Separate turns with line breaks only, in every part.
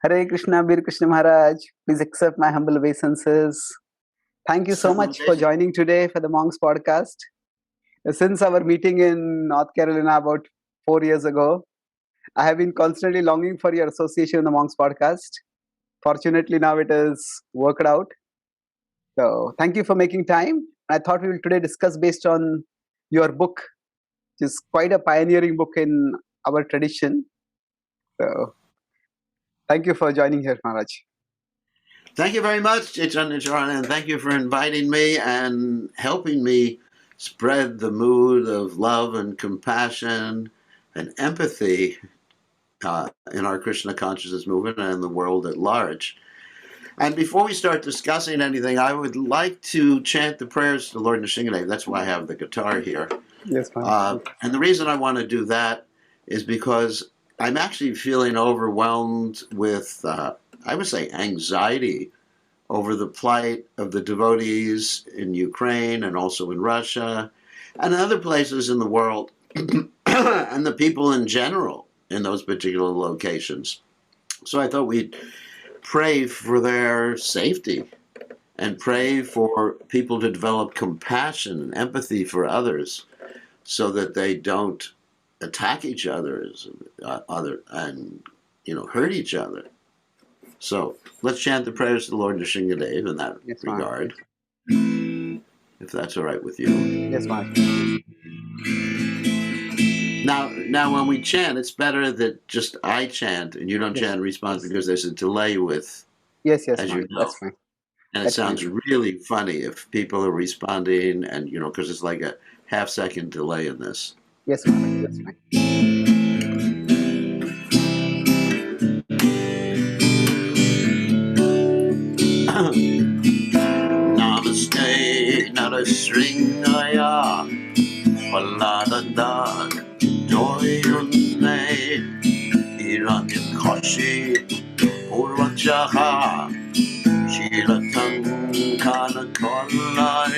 Hare Krishna, Bir Krishna Maharaj. Please accept my humble obeisances. Thank you so much for joining today for the Monks podcast. Since our meeting in North Carolina about 4 years ago, I have been constantly longing for your association in the Monks podcast. Fortunately, now it is worked out. So thank you for making time. I thought we will today discuss based on your book, which is quite a pioneering book in our tradition. So thank you for joining here, Maharaj.
Thank you very much, Chaitanya, and thank you for inviting me and helping me spread the mood of love and compassion and empathy in our Krishna consciousness movement and in the world at large. And before we start discussing anything, I would like to chant the prayers to Lord Nrsimhadev. That's why I have the guitar here.
Yes,
and the reason I want to do that is because I'm actually feeling overwhelmed with, I would say, anxiety over the plight of the devotees in Ukraine and also in Russia and other places in the world and the people in general in those particular locations. So I thought we'd pray for their safety and pray for people to develop compassion and empathy for others so that they don't attack each other and hurt each other. So let's chant the prayers to the Lord Nrsimhadev in that regard, if that's all right with you.
Yes, Maharaj.
Now, when we chant, it's better that just I chant and you don't chant in response because there's a delay with,
yes,
as you know.
That's fine.
And it sounds really funny if people are responding and, because it's like a half-second delay in this.
Yes, Maharaj. That's fine.
Namaste, Narasringaya, Paladadag, Doyunne, Iranyakashi, Purvachaha, Shilatan Kanakolai,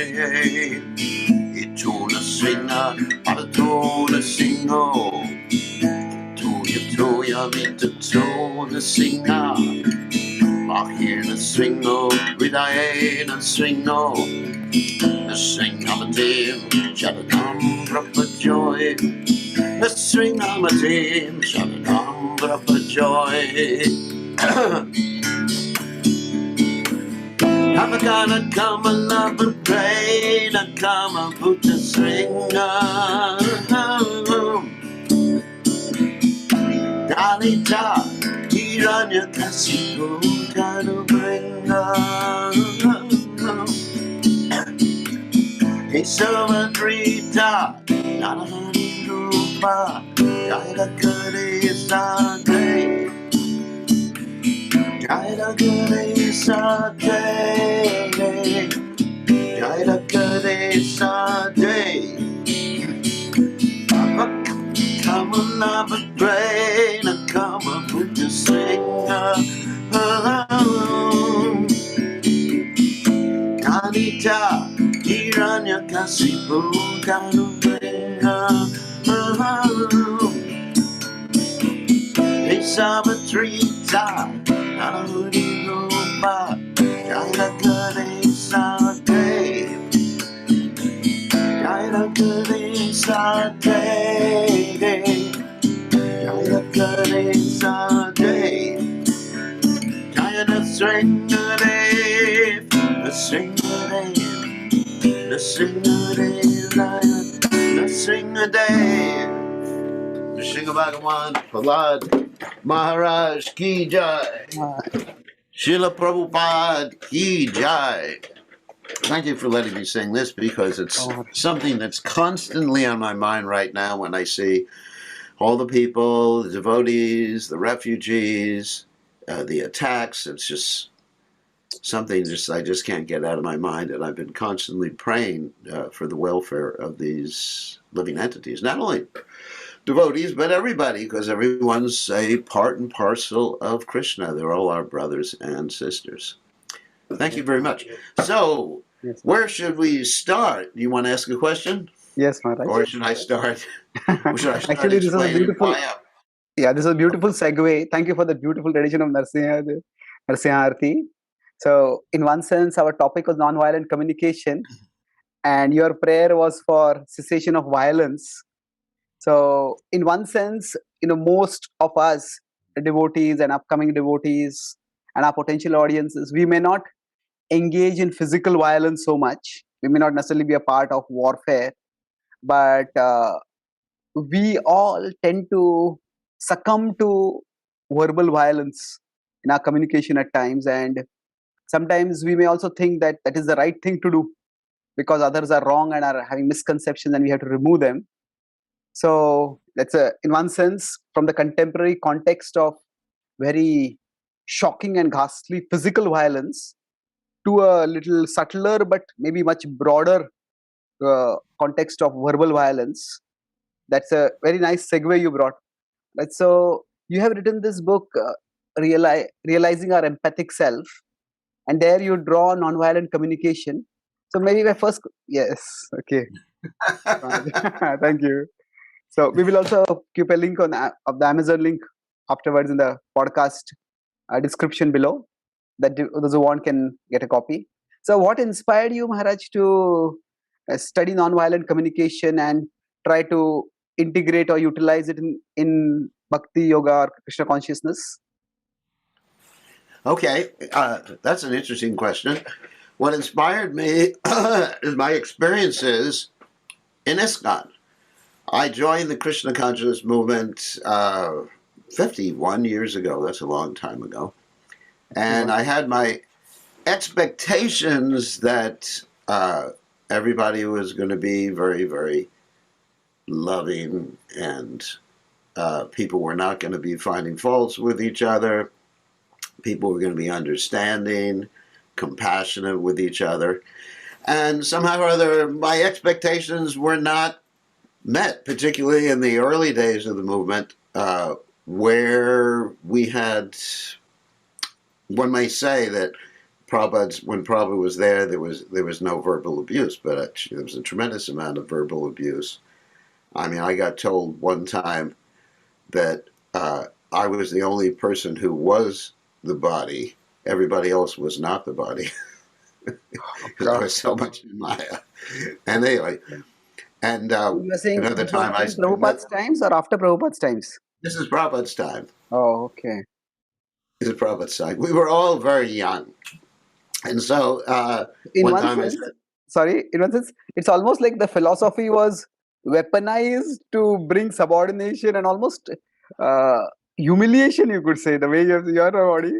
Ituna Singa, Paratuna Singo, Tuya Mituna Singa. Mahina swingo, Ridayana swingo, the swing of a team, Shadanam Brahma joy, the swing of a team, Shadanam Brahma joy. Namakana kama love and pray, Nakama Buddha swinger. Dalita, Hiranya Kasipu. Hey, Samadrita, Nanahani Rupa, Jaida Kari Sate, Jaida Kari Sate, Jaida Kari Sate. Come on, love and pray, come on, put your singer. Kanita, Hiranya Kasipu, Kanubenga, Sabatrita, Nanahudi Rupa, Jaida Kare Sate, Jaida Kare Sate, Jaida Kare Sate. The Sringadev, the Sringadev, the Sringadev, the Sringadev. Nrsimha Bhagavan, Prahlad Maharaj Ki Jai. Srila Prabhupad Ki Jai. Thank you for letting me sing this because it's something that's constantly on my mind right now when I see all the people, the devotees, the refugees, the attacks. It's just something I just can't get out of my mind, and I've been constantly praying for the welfare of these living entities, not only devotees but everybody, because everyone's a part and parcel of Krishna. They're all our brothers and sisters. Thank you very much. So, where should we start? Do you want to ask a question?
Yes, Maharaj.
Or should I start? Or should I start
Actually, this is a beautiful. Yeah, this is a beautiful segue. Thank you for the beautiful tradition of Narsimha Arti. So, in one sense, our topic was nonviolent communication, and your prayer was for cessation of violence. So, in one sense, most of us, the devotees and upcoming devotees, and our potential audiences, we may not engage in physical violence so much. We may not necessarily be a part of warfare, but we all tend to succumb to verbal violence in our communication at times, and sometimes we may also think that that is the right thing to do because others are wrong and are having misconceptions and we have to remove them. So that's in one sense, from the contemporary context of very shocking and ghastly physical violence to a little subtler but maybe much broader context of verbal violence. That's a very nice segue you brought. Right? So you have written this book, Realizing Our Empathic Self, and there you draw nonviolent communication. So maybe my first, yes, okay, thank you. So we will also keep a link of the Amazon link afterwards in the podcast description below, that those who want can get a copy. So what inspired you, Maharaj, to study nonviolent communication and try to integrate or utilize it in bhakti yoga or Krishna consciousness?
Okay, that's an interesting question. What inspired me is my experiences in ISKCON. I joined the Krishna consciousness movement 51 years ago. That's a long time ago. And I had my expectations that everybody was going to be very, very loving, and people were not going to be finding faults with each other. People were going to be understanding, compassionate with each other. And somehow or other, my expectations were not met, particularly in the early days of the movement, where we had, one may say that when Prabhupada was there was no verbal abuse, but actually there was a tremendous amount of verbal abuse. I mean, I got told one time that I was the only person who was the body. Everybody else was not the body. Because I was so much in Maya. And anyway, and
You are saying
another
this was
time
in Prabhupada's times or after Prabhupada's times?
this is Prabhupada's time.
Oh, okay.
This is Prabhupada's time. We were all very young. And so
In
one
one
time
sense, in one sense, it's almost like the philosophy was weaponized to bring subordination and almost humiliation, you could say, the way your body.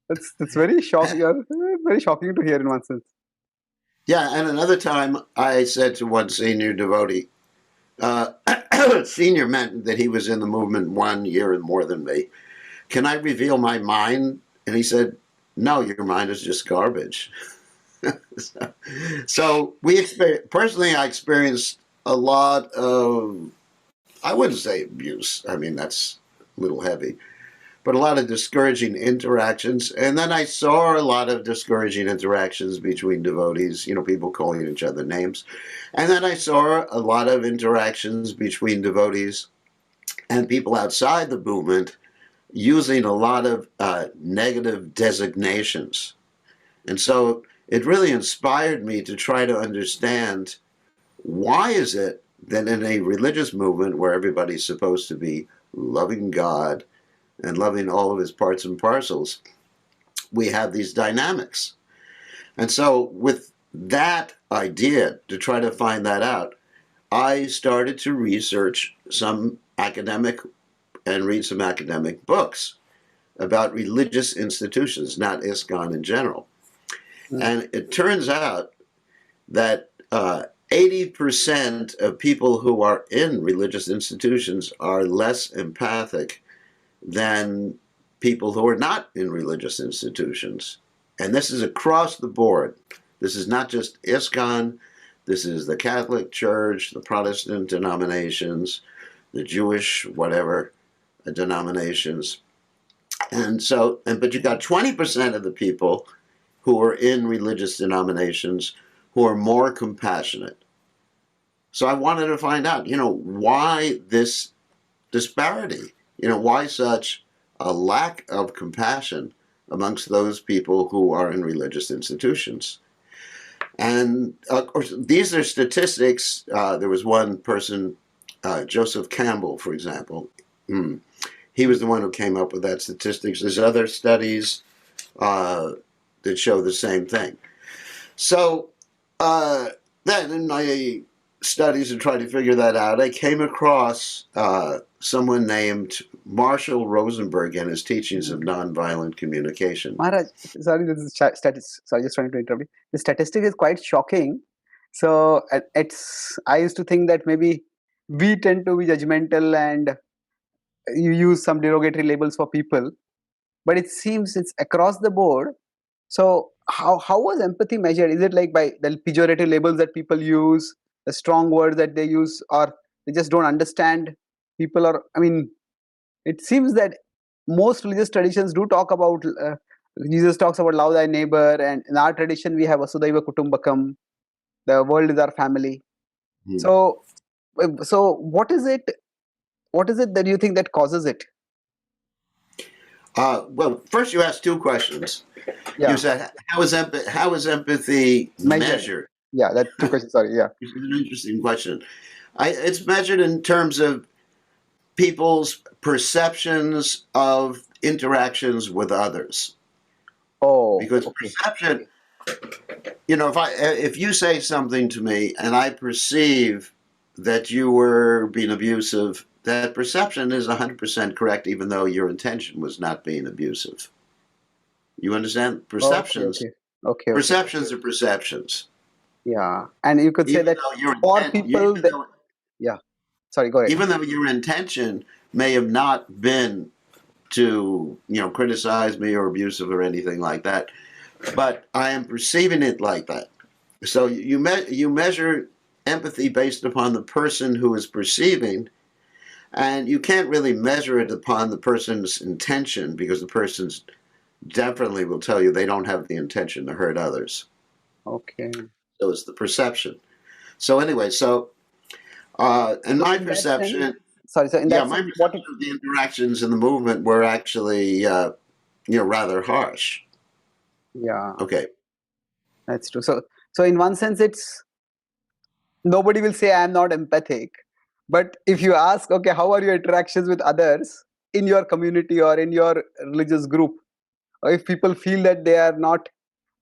That's very shocking. Very shocking to hear in one sense.
yeah, and another time I said to one senior devotee, senior meant that he was in the movement 1 year and more than me. Can I reveal my mind? And he said, no, your mind is just garbage. So personally, I experienced a lot of, I wouldn't say abuse. I mean, that's a little heavy, but a lot of discouraging interactions. And then I saw a lot of discouraging interactions between devotees, people calling each other names. And then I saw a lot of interactions between devotees and people outside the movement using a lot of negative designations. And so it really inspired me to try to understand, why is it that in a religious movement where everybody's supposed to be loving God and loving all of his parts and parcels, we have these dynamics. And so with that idea, to try to find that out, I started to research some academic and read some academic books about religious institutions, not ISKCON in general. And it turns out that 80% of people who are in religious institutions are less empathic than people who are not in religious institutions. And this is across the board. This is not just ISKCON. This is the Catholic Church, the Protestant denominations, the Jewish whatever denominations. And so, but you got 20% of the people who are in religious denominations who are more compassionate. So I wanted to find out, why this disparity? why such a lack of compassion amongst those people who are in religious institutions? And of course, these are statistics. There was one person, Joseph Campbell, for example. He was the one who came up with that statistics. There's other studies that show the same thing. So then in my studies and trying to figure that out, I came across someone named Marshall Rosenberg and his teachings of nonviolent communication.
Maharaj, sorry, this is sorry, just trying to interrupt you. The statistic is quite shocking. So I used to think that maybe we tend to be judgmental and you use some derogatory labels for people, but it seems it's across the board. So how was empathy measured? Is it like by the pejorative labels that people use, the strong words that they use, or they just don't understand people? Or I mean, it seems that most religious traditions do talk about Jesus talks about love thy neighbor, and in our tradition we have Vasudhaiva Kutumbakam, the world is our family. So what is it that you think that causes it?
Well, first you asked two questions.
Yeah.
You said, how is empathy measured?
Yeah, that's two questions. Sorry, yeah.
It's an interesting question. It's measured in terms of people's perceptions of interactions with others.
Oh,
because perception, if you say something to me and I perceive that you were being abusive, that perception is 100% correct, even though your intention was not being abusive. You understand? Perceptions.
Okay.
Perceptions are perceptions.
Yeah, and you could say that for people. Yeah. Sorry, go ahead.
Even though your intention may have not been to, criticize me or abusive or anything like that, but I am perceiving it like that. So you measure empathy based upon the person who is perceiving, and you can't really measure it upon the person's intention, because the person's definitely will tell you they don't have the intention to hurt others.
Okay.
So it's the perception. So anyway, in my perception,
my perception
of the interactions in the movement were actually, rather harsh.
Yeah.
Okay.
That's true. So in one sense, it's nobody will say I am not empathic, but if you ask, okay, how are your interactions with others in your community or in your religious group, or if people feel that they are not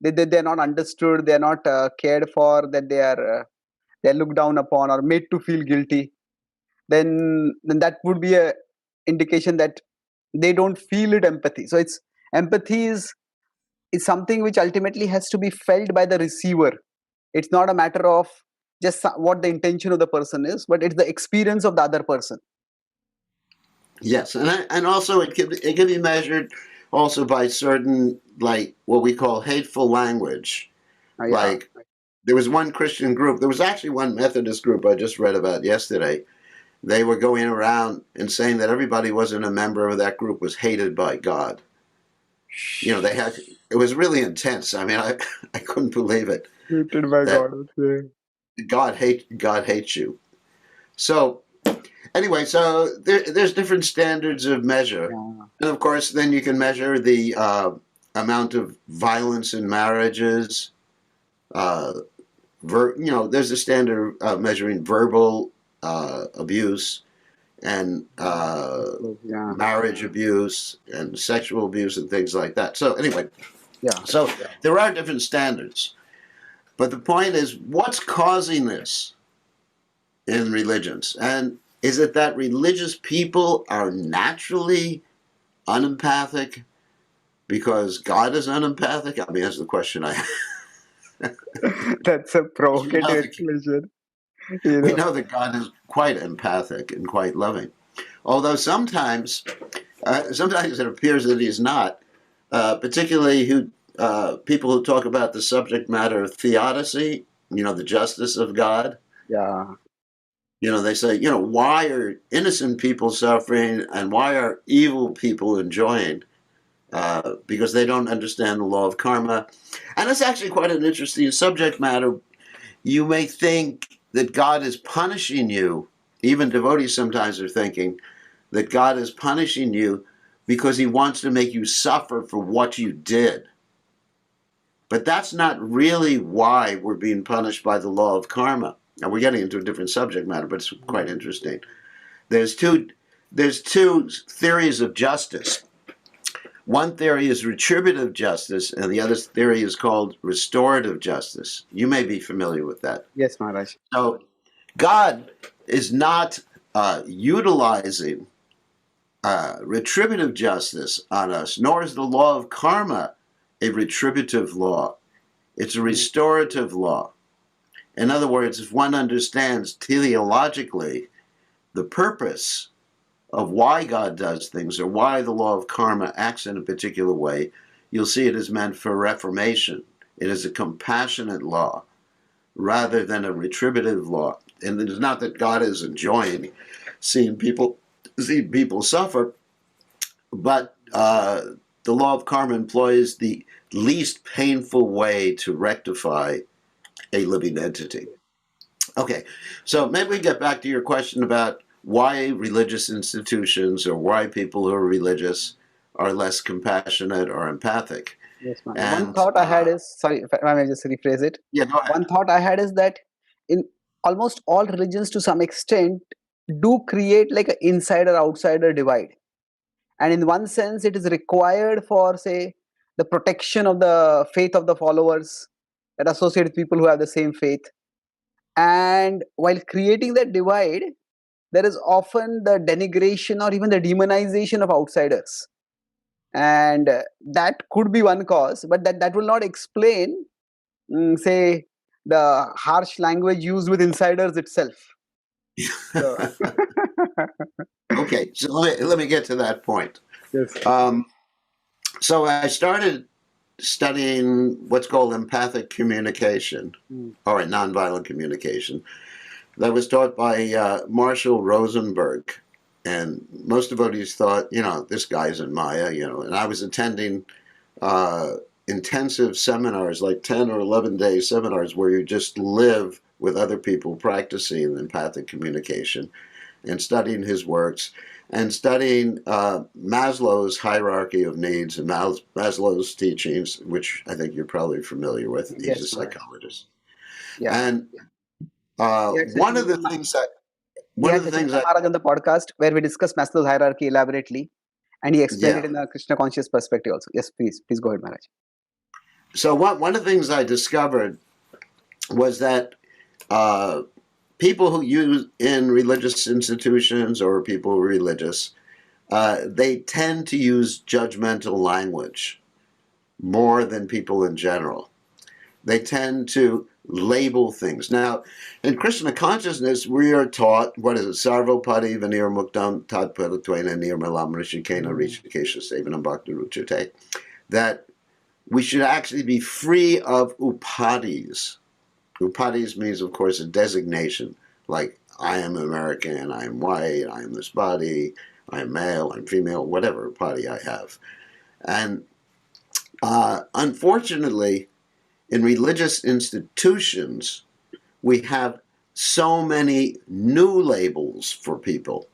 understood, they are not cared for, that they are looked down upon or made to feel guilty, then that would be a indication that they don't feel it empathy. So empathy is something which ultimately has to be felt by the receiver. It's not a matter of just what the intention of the person is, but it's the experience of the other person.
Yes, and also it can be measured also by certain, like what we call hateful language.
Yeah.
Like there was one Christian group, there was actually one Methodist group I just read about yesterday. They were going around and saying that everybody wasn't a member of that group was hated by God. It was really intense. I mean, I couldn't believe it.
Hated by God. Okay.
God hates you. So anyway, so there's different standards of measure.
Yeah.
And of course, then you can measure the amount of violence in marriages. There's a standard of measuring verbal abuse and marriage abuse and sexual abuse and things like that. So anyway, there are different standards. But the point is, what's causing this in religions? And is it that religious people are naturally unempathic because God is unempathic? I mean, that's the question I have.
That's a provocative explanation.
We know that God is quite empathic and quite loving. Although sometimes it appears that he's not, particularly people who talk about the subject matter of theodicy, the justice of God.
Yeah.
They say, why are innocent people suffering and why are evil people enjoying? Because they don't understand the law of karma. And it's actually quite an interesting subject matter. You may think that God is punishing you. Even devotees sometimes are thinking that God is punishing you because he wants to make you suffer for what you did. But that's not really why we're being punished by the law of karma. Now we're getting into a different subject matter, but it's quite interesting. There's two theories of justice. One theory is retributive justice, and the other theory is called restorative justice. You may be familiar with that.
Yes, Maharaj.
So God is not utilizing retributive justice on us, nor is the law of karma a retributive law. It's a restorative law. In other words, if one understands teleologically the purpose of why God does things or why the law of karma acts in a particular way, you'll see it is meant for reformation. It is a compassionate law rather than a retributive law. And it is not that God is enjoying seeing people suffer, but the law of karma employs the least painful way to rectify a living entity. Okay, so maybe we get back to your question about why religious institutions or why people who are religious are less compassionate or empathic.
Yes, ma'am.
And
one thought I had is, sorry, if I may just rephrase it.
yeah, go ahead.
One thought I had is that in almost all religions, to some extent, do create like an insider-outsider divide. And in one sense, it is required for, say, the protection of the faith of the followers that associate with people who have the same faith. And while creating that divide, there is often the denigration or even the demonization of outsiders. And that could be one cause, but that will not explain, say, the harsh language used with insiders itself. So.
Okay, so let me get to that point.
Yes.
So I started studying what's called empathic communication, or nonviolent communication, that was taught by Marshall Rosenberg. And most devotees thought, this guy's in Maya, and I was attending intensive seminars, like 10 or 11-day seminars where you just live with other people practicing empathic communication and studying his works and studying Maslow's hierarchy of needs and Maslow's teachings, which I think you're probably familiar with. He's
Yes,
a psychologist.
Yeah.
And one of the things that
Maharaj on the podcast where we discuss Maslow's hierarchy elaborately, and he explained it in a Krishna conscious perspective also. Yes, please go ahead, Maharaj.
So one of the things I discovered was that people who use in religious institutions or people who are religious, they tend to use judgmental language more than people in general. They tend to label things. Now, in Krishna consciousness, we are taught, what is it, Sarvopati Vanir Muktam Tatparatvaina Nirmalam Rishikena Rishikesha Sevanam Bhakti Ruchate, that we should actually be free of upadis. Upadis means, of course, a designation, like I am American, I am white, I am this body, I am male, I'm female, whatever upadi I have. And unfortunately, in religious institutions, we have so many new labels for people.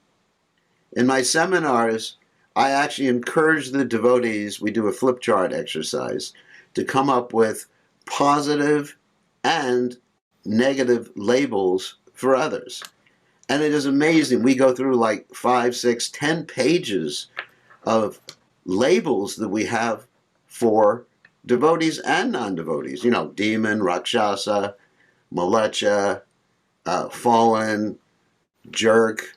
In my seminars, I actually encourage the devotees, we do a flip chart exercise, to come up with positive and negative labels for others. And it is amazing. We go through like 5, 6, 10 pages of labels that we have for devotees and non-devotees. Demon, Rakshasa, Malecha, fallen, jerk,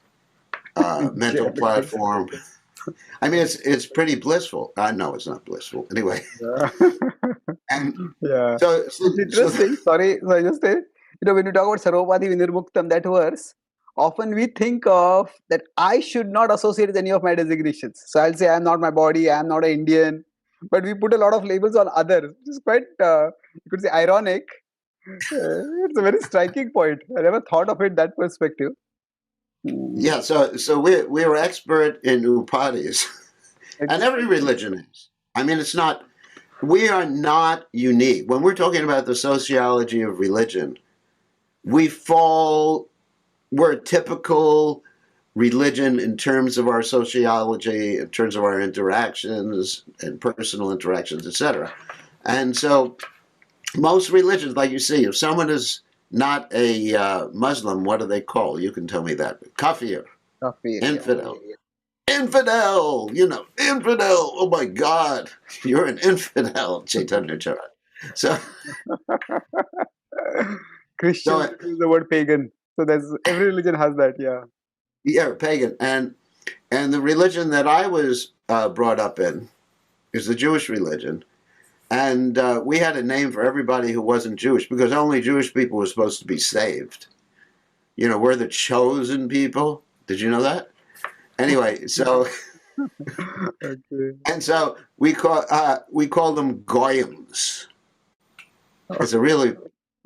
mental platform. I mean, it's pretty blissful. No, it's not blissful. Anyway. And so
it's interesting. Sorry, so I just say, when you talk about Sarvopati Vinirmuktam, that verse, often we think of that I should not associate with any of my designations. So I'll say I am not my body, I am not an Indian, but we put a lot of labels on others, which is quite, you could say, ironic. It's a very striking point. I never thought of it that perspective.
Yeah, so we're expert in upadis, and every religion is. I mean, we are not unique. When we're talking about the sociology of religion, we're typical religion in terms of our sociology, in terms of our interactions and personal interactions, etc. And so most religions, like you see, if someone is not a Muslim, what do they call? You can tell me that. Kafir, infidel. Yeah. Infidel, infidel. Oh my God, you're an infidel, Chaitanya Chara. So,
Christian is the word pagan. So every religion has that, yeah.
Yeah, pagan. And the religion that I was brought up in is the Jewish religion. And we had a name for everybody who wasn't Jewish because only Jewish people were supposed to be saved. We're the chosen people. Did you know that? Anyway, so okay. And so we call them goyim. It's a really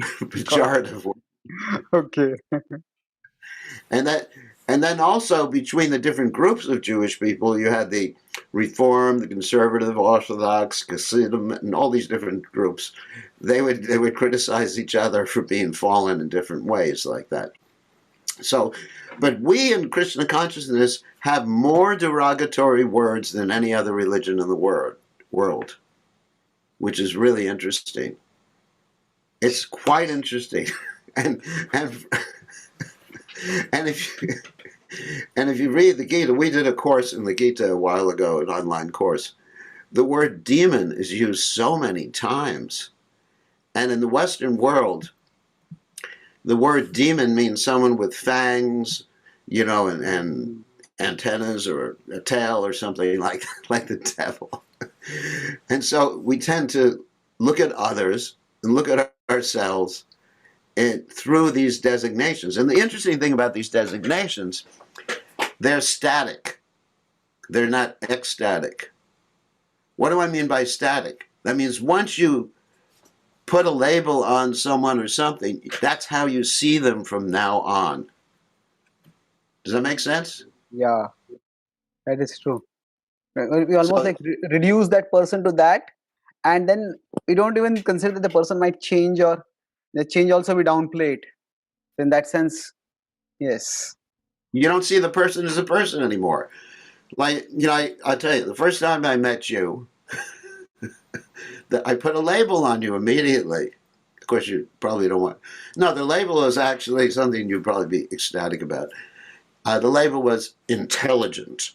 pejorative word.
Okay.
And then also between the different groups of Jewish people, you had the Reform, the Conservative, Orthodox, Hasidim, and all these different groups. They would criticize each other for being fallen in different ways like that. So, but we in Krishna consciousness have more derogatory words than any other religion in the world, which is really interesting. It's quite interesting, and if you read the Gita, we did a course in the Gita a while ago, an online course. The word demon is used so many times, and in the Western world, the word demon means someone with fangs, and antennas or a tail or something like the devil. And so we tend to look at others and look at ourselves through these designations. And the interesting thing about these designations, they're static. They're not ecstatic. What do I mean by static? That means once you put a label on someone or something, that's how you see them from now on. Does that make sense?
Yeah, that is true. We almost reduce that person to that, and then we don't even consider that the person might change, or the change also be downplayed. In that sense, yes.
You don't see the person as a person anymore. Like, I'll tell you, the first time I met you, I put a label on you immediately. Of course, you probably don't want... No, the label is actually something you'd probably be ecstatic about. The label was intelligent.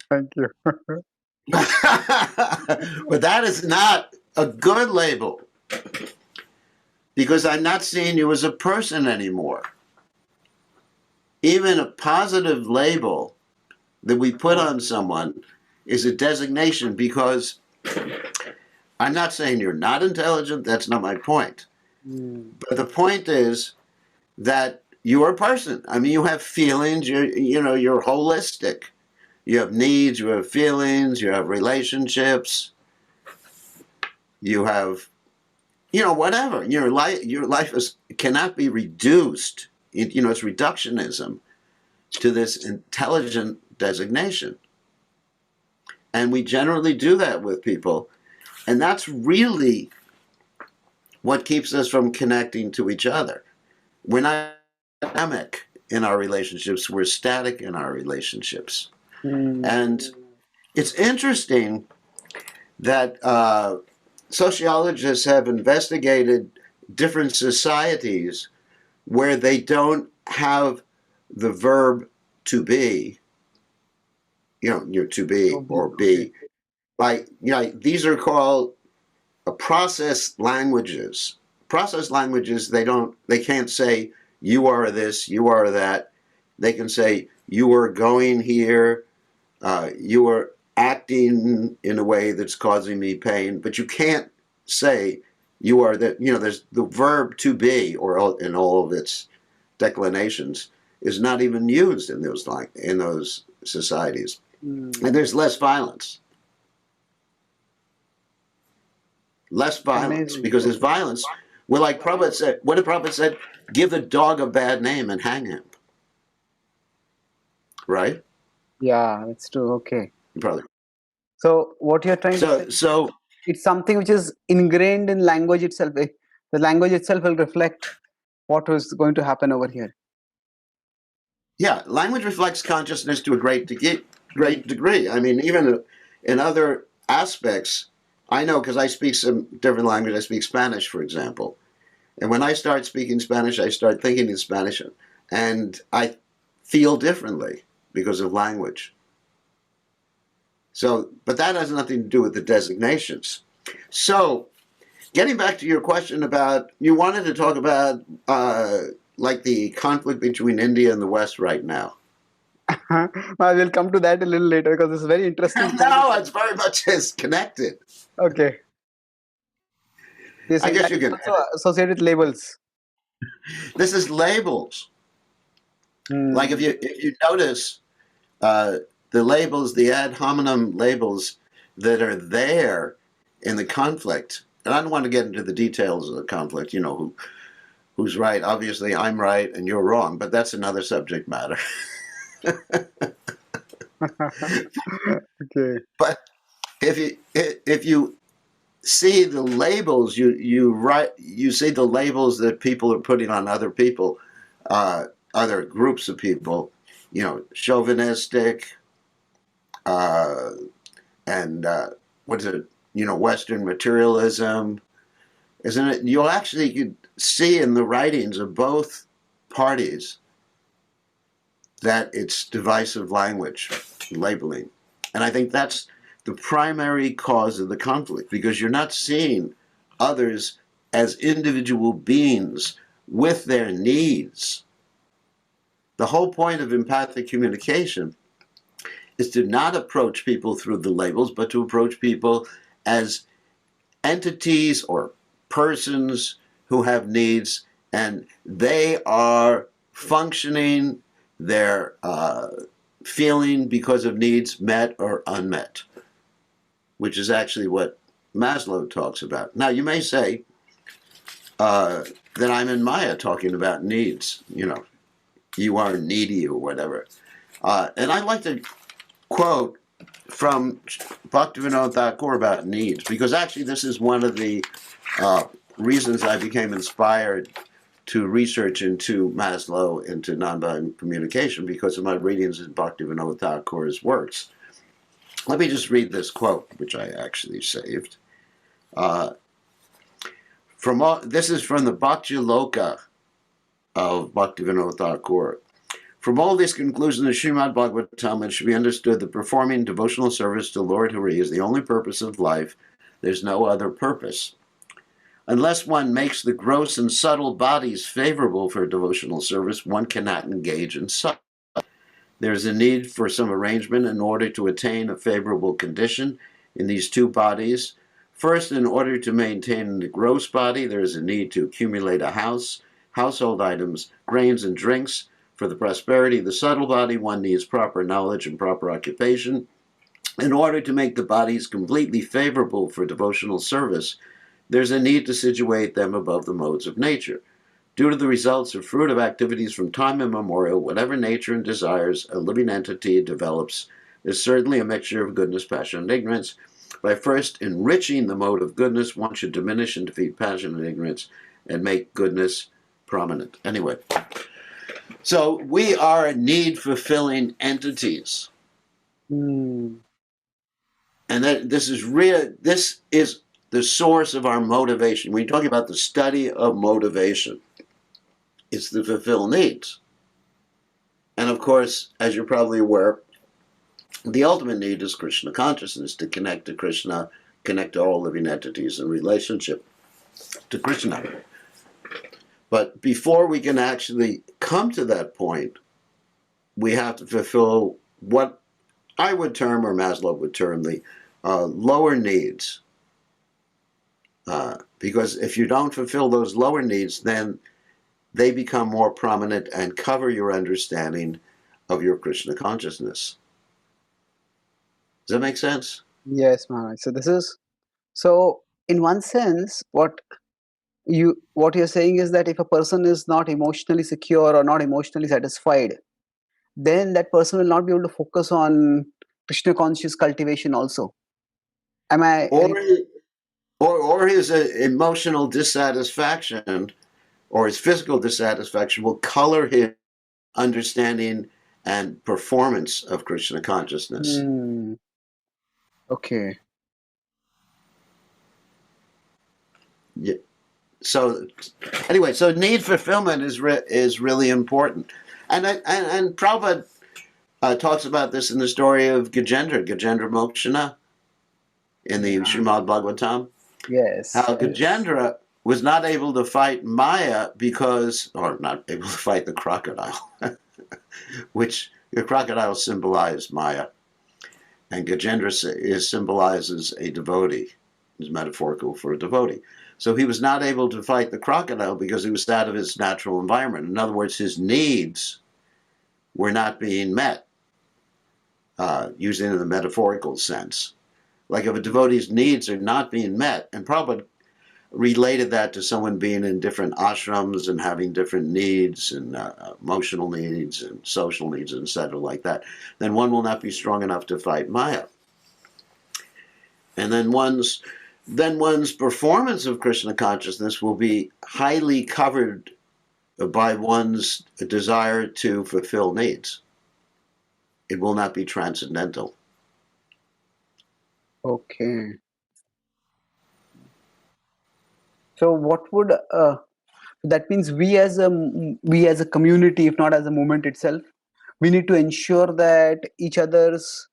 Thank you.
But that is not a good label, because I'm not seeing you as a person anymore. Even a positive label that we put on someone is a designation, because I'm not saying you're not intelligent. That's not my point. But the point is that you're a person. I mean, you have feelings. You're holistic. You have needs. You have feelings. You have relationships. You have, whatever. Your life cannot be reduced. It's reductionism to this intelligent designation. And we generally do that with people. And that's really what keeps us from connecting to each other. We're not dynamic in our relationships. We're static in our relationships. And it's interesting that sociologists have investigated different societies where they don't have the verb to be, you're to be or be. Like, these are called process languages. Process languages, they can't say you are this, you are that. They can say you are going here, you are acting in a way that's causing me pain, but you can't say you are that. There's the verb to be, or in all of its declinations, is not even used in those societies. And there's less violence. Less violence. Amazing. Because there's violence. Well, like Prabhupada said, what did Prabhupada say? Give the dog a bad name and hang him. Right?
Yeah, that's true. Okay.
Probably.
So what you're trying to say,
so
it's something which is ingrained in language itself. The language itself will reflect what is going to happen over here.
Yeah, language reflects consciousness to a great degree. I mean, even in other aspects, I know because I speak some different language. I speak Spanish, for example. And when I start speaking Spanish, I start thinking in Spanish, and I feel differently because of language. So, but that has nothing to do with the designations. So, getting back to your question about, you wanted to talk about like the conflict between India and the West right now.
I will come to that a little later because it's very interesting.
No, it's very much connected.
Okay.
I guess you can
also associated with labels.
This is labels. Like if you notice the labels, the ad hominem labels that are there in the conflict, and I don't want to get into the details of the conflict, you know, who's right. Obviously, I'm right and you're wrong, but that's another subject matter.
Okay.
But if you see the labels, you see the labels that people are putting on other people, other groups of people, you know, chauvinistic, and what is it? You know, Western materialism, isn't it? You'll actually could see in the writings of both parties that it's divisive language, labeling. And I think that's the primary cause of the conflict, because you're not seeing others as individual beings with their needs. The whole point of empathic communication is to not approach people through the labels, but to approach people as entities or persons who have needs, and they are functioning, they're feeling because of needs met or unmet, which is actually what Maslow talks about. Now, you may say that I'm in Maya talking about needs, you know, you are needy or whatever. And I'd like to quote from Bhaktivinoda Thakur about needs, because actually this is one of the reasons I became inspired to research into Maslow, into nonviolent communication, because of my readings in Bhaktivinoda Thakur's works. Let me just read this quote, which I actually saved. This is from the Bhakti Loka of Bhaktivinoda Thakur. From all these conclusions of Srimad Bhagavatam, it should be understood that performing devotional service to Lord Hari is the only purpose of life. There's no other purpose. Unless one makes the gross and subtle bodies favorable for devotional service, one cannot engage in such. There is a need for some arrangement in order to attain a favorable condition in these two bodies. First, in order to maintain the gross body, there is a need to accumulate a house, household items, grains, and drinks. For the prosperity of the subtle body, one needs proper knowledge and proper occupation. In order to make the bodies completely favorable for devotional service, there's a need to situate them above the modes of nature. Due to the results or fruit of activities from time immemorial, whatever nature and desires a living entity develops is certainly a mixture of goodness, passion, and ignorance. By first enriching the mode of goodness, one should diminish and defeat passion and ignorance and make goodness prominent. Anyway, so we are need-fulfilling entities. And this is the source of our motivation. When you're talking about the study of motivation, it's to fulfill needs. And of course, as you're probably aware, the ultimate need is Krishna consciousness, to connect to Krishna, connect to all living entities in relationship to Krishna. But before we can actually come to that point, we have to fulfill what I would term, or Maslow would term, the lower needs. Because if you don't fulfill those lower needs, then they become more prominent and cover your understanding of your Krishna consciousness. Does that make sense?
Yes, Maharaj. So in one sense, what you're saying is that if a person is not emotionally secure or not emotionally satisfied, then that person will not be able to focus on Krishna conscious cultivation also. Am I?
Or his emotional dissatisfaction or his physical dissatisfaction will color his understanding and performance of Krishna consciousness.
Okay.
Yeah. So anyway, so need fulfillment is really important, and Prabhupada talks about this in the story of Gajendra Mokshana in the Srimad Bhagavatam.
Yes.
How Gajendra was not able to fight Maya or not able to fight the crocodile, which the crocodile symbolized Maya, and Gajendra symbolizes a devotee. It's metaphorical for a devotee. So he was not able to fight the crocodile because he was out of his natural environment. In other words, his needs were not being met, using in the metaphorical sense. Like if a devotee's needs are not being met, and Prabhupada related that to someone being in different ashrams and having different needs and emotional needs and social needs, etc., like that, then one will not be strong enough to fight Maya. And then one's performance of Krishna consciousness will be highly covered by one's desire to fulfill needs. It will not be transcendental.
Okay. So what would that means we as a community, if not as a movement itself, we need to ensure that each other's,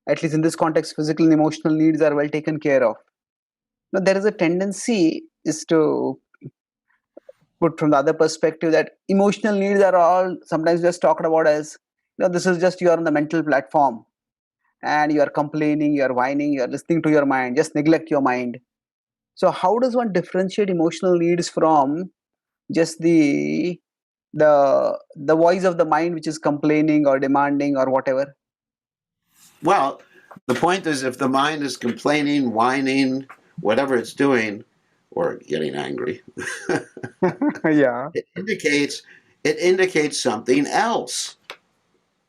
at least in this context, physical and emotional needs are well taken care of. Now there is a tendency is to put from the other perspective that emotional needs are all sometimes just talked about as, this is just you are on the mental platform and you are complaining, you are whining, you are listening to your mind, just neglect your mind. So how does one differentiate emotional needs from just the voice of the mind which is complaining or demanding or whatever?
Well, the point is, if the mind is complaining, whining, whatever it's doing, or getting angry,
Yeah.
it indicates something else.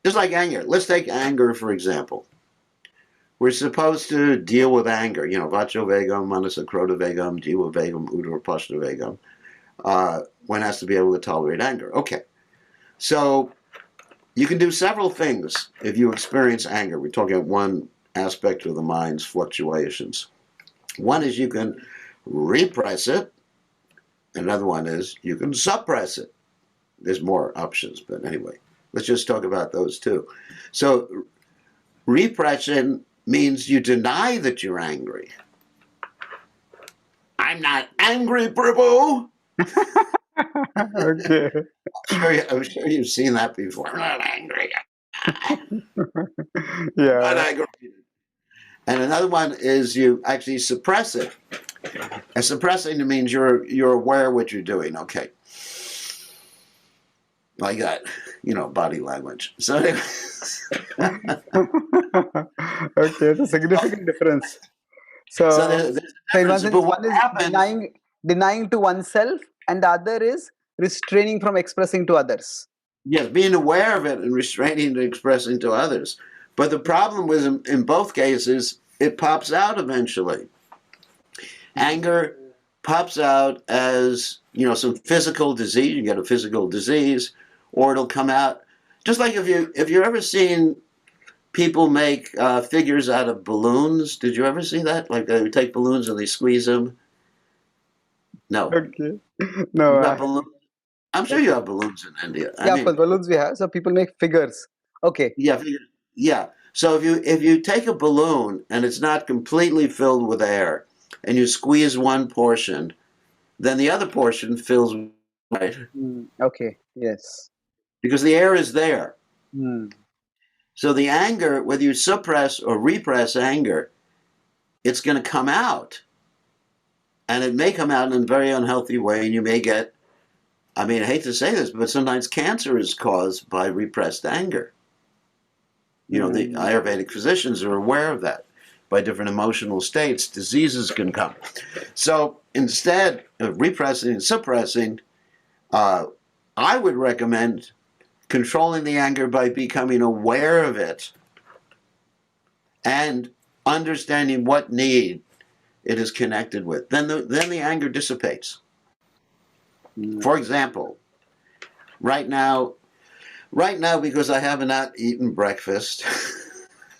Just like anger. Let's take anger, for example. We're supposed to deal with anger. Vacho vegam, manasa krota vegam, jiva vegam, udara pashta vegam. One has to be able to tolerate anger. Okay. So you can do several things if you experience anger. We're talking about one aspect of the mind's fluctuations. One is you can repress it. Another one is you can suppress it. There's more options, but anyway, let's just talk about those two. So repression means you deny that you're angry. I'm not angry, Prabhu.
Okay.
I'm sure you've seen that before. I'm not angry.
Yeah.
Not angry. And another one is you actually suppress it. And suppressing means you're aware of what you're doing. Okay. Like that, body language. So anyway.
Okay, it's a significant difference. So
there's a difference. But what
one is
happens,
denying to oneself, and the other is restraining from expressing to others.
Yes, being aware of it and restraining and expressing to others. But the problem with in both cases, it pops out eventually. Anger pops out as, some physical disease. You get a physical disease, or it'll come out just like if you're ever seen people make figures out of balloons. Did you ever see that? Like they take balloons and they squeeze them. No.
Okay. No.
Balloons. I'm sure you have balloons in India.
Yeah, for balloons we have. So people make figures. Okay.
Yeah, yeah. So if you take a balloon and it's not completely filled with air, and you squeeze one portion, then the other portion fills, right?
Okay. Yes.
Because the air is there. So the anger, whether you suppress or repress anger, it's going to come out. And it may come out in a very unhealthy way, and you may get, I hate to say this, but sometimes cancer is caused by repressed anger. The Ayurvedic physicians are aware of that. By different emotional states, diseases can come. So instead of repressing and suppressing, I would recommend controlling the anger by becoming aware of it and understanding what need it is connected with. Then the anger dissipates. For example, right now, Right now, because I have not eaten breakfast,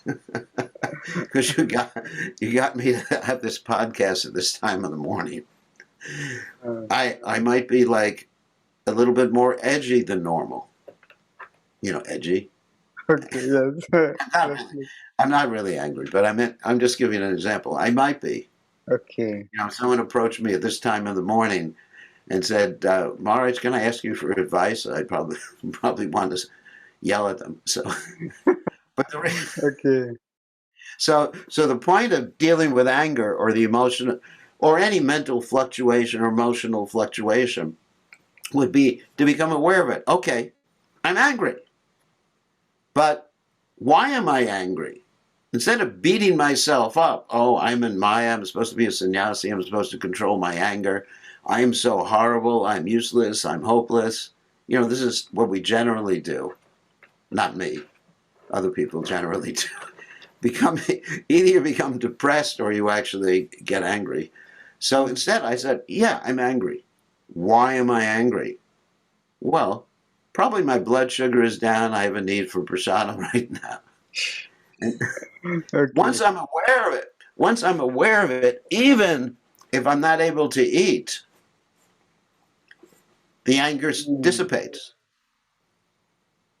because you got me to have this podcast at this time of the morning. I might be like a little bit more edgy than normal. You know, edgy.
Okay, yes.
I'm not really angry, but I'm just giving an example. I might be.
Okay.
You know, if someone approached me at this time of the morning and said, Maharaj, can I ask you for advice? I'd probably want to yell at them. So, but
Okay.
so the point of dealing with anger or the emotion or any mental fluctuation or emotional fluctuation would be to become aware of it. Okay, I'm angry. But why am I angry? Instead of beating myself up, oh, I'm in Maya, I'm supposed to be a sannyasi, I'm supposed to control my anger, I am so horrible, I'm useless, I'm hopeless. You know, this is what we generally do. Not me. Other people generally do. Either you become depressed or you actually get angry. So instead I said, yeah, I'm angry. Why am I angry? Well, probably my blood sugar is down. I have a need for prasadam right now. And
Okay.
once I'm aware of it, even if I'm not able to eat, the anger dissipates.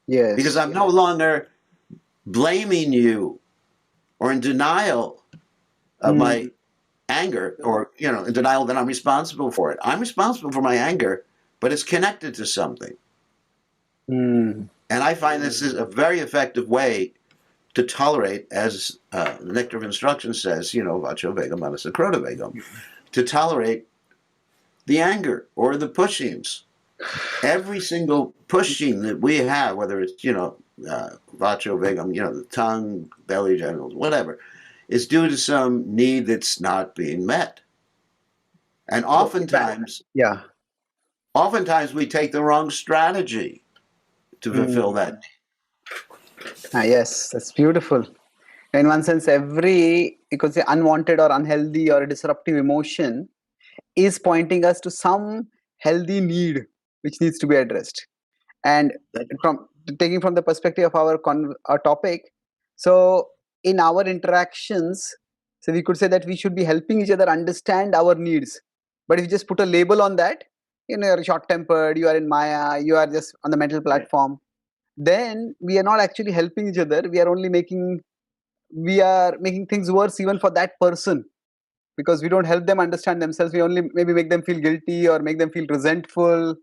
Yes.
Because I'm no longer blaming you or in denial of my anger, or, you know, in denial that I'm responsible for it. I'm responsible for my anger, but it's connected to something. And I find this is a very effective way to tolerate, as the Nectar of Instruction says, you know, vacho vegam manasa krota vegam, to tolerate the anger or the pushings. Every single pushing that we have, whether it's, you know, vacho vegam, you know, the tongue, belly, genitals, whatever, is due to some need that's not being met. And oftentimes we take the wrong strategy to fulfill that need.
Yes, that's beautiful. In one sense, every, you could say, unwanted or unhealthy or disruptive emotion is pointing us to some healthy need which needs to be addressed. And from taking from the perspective of our topic, so in our interactions, so we could say that we should be helping each other understand our needs. But if you just put a label on that, you know, you're short tempered, you are in Maya, you are just on the mental platform, then we are not actually helping each other. We are making things worse even for that person, because we don't help them understand themselves. We only maybe make them feel guilty or make them feel resentful,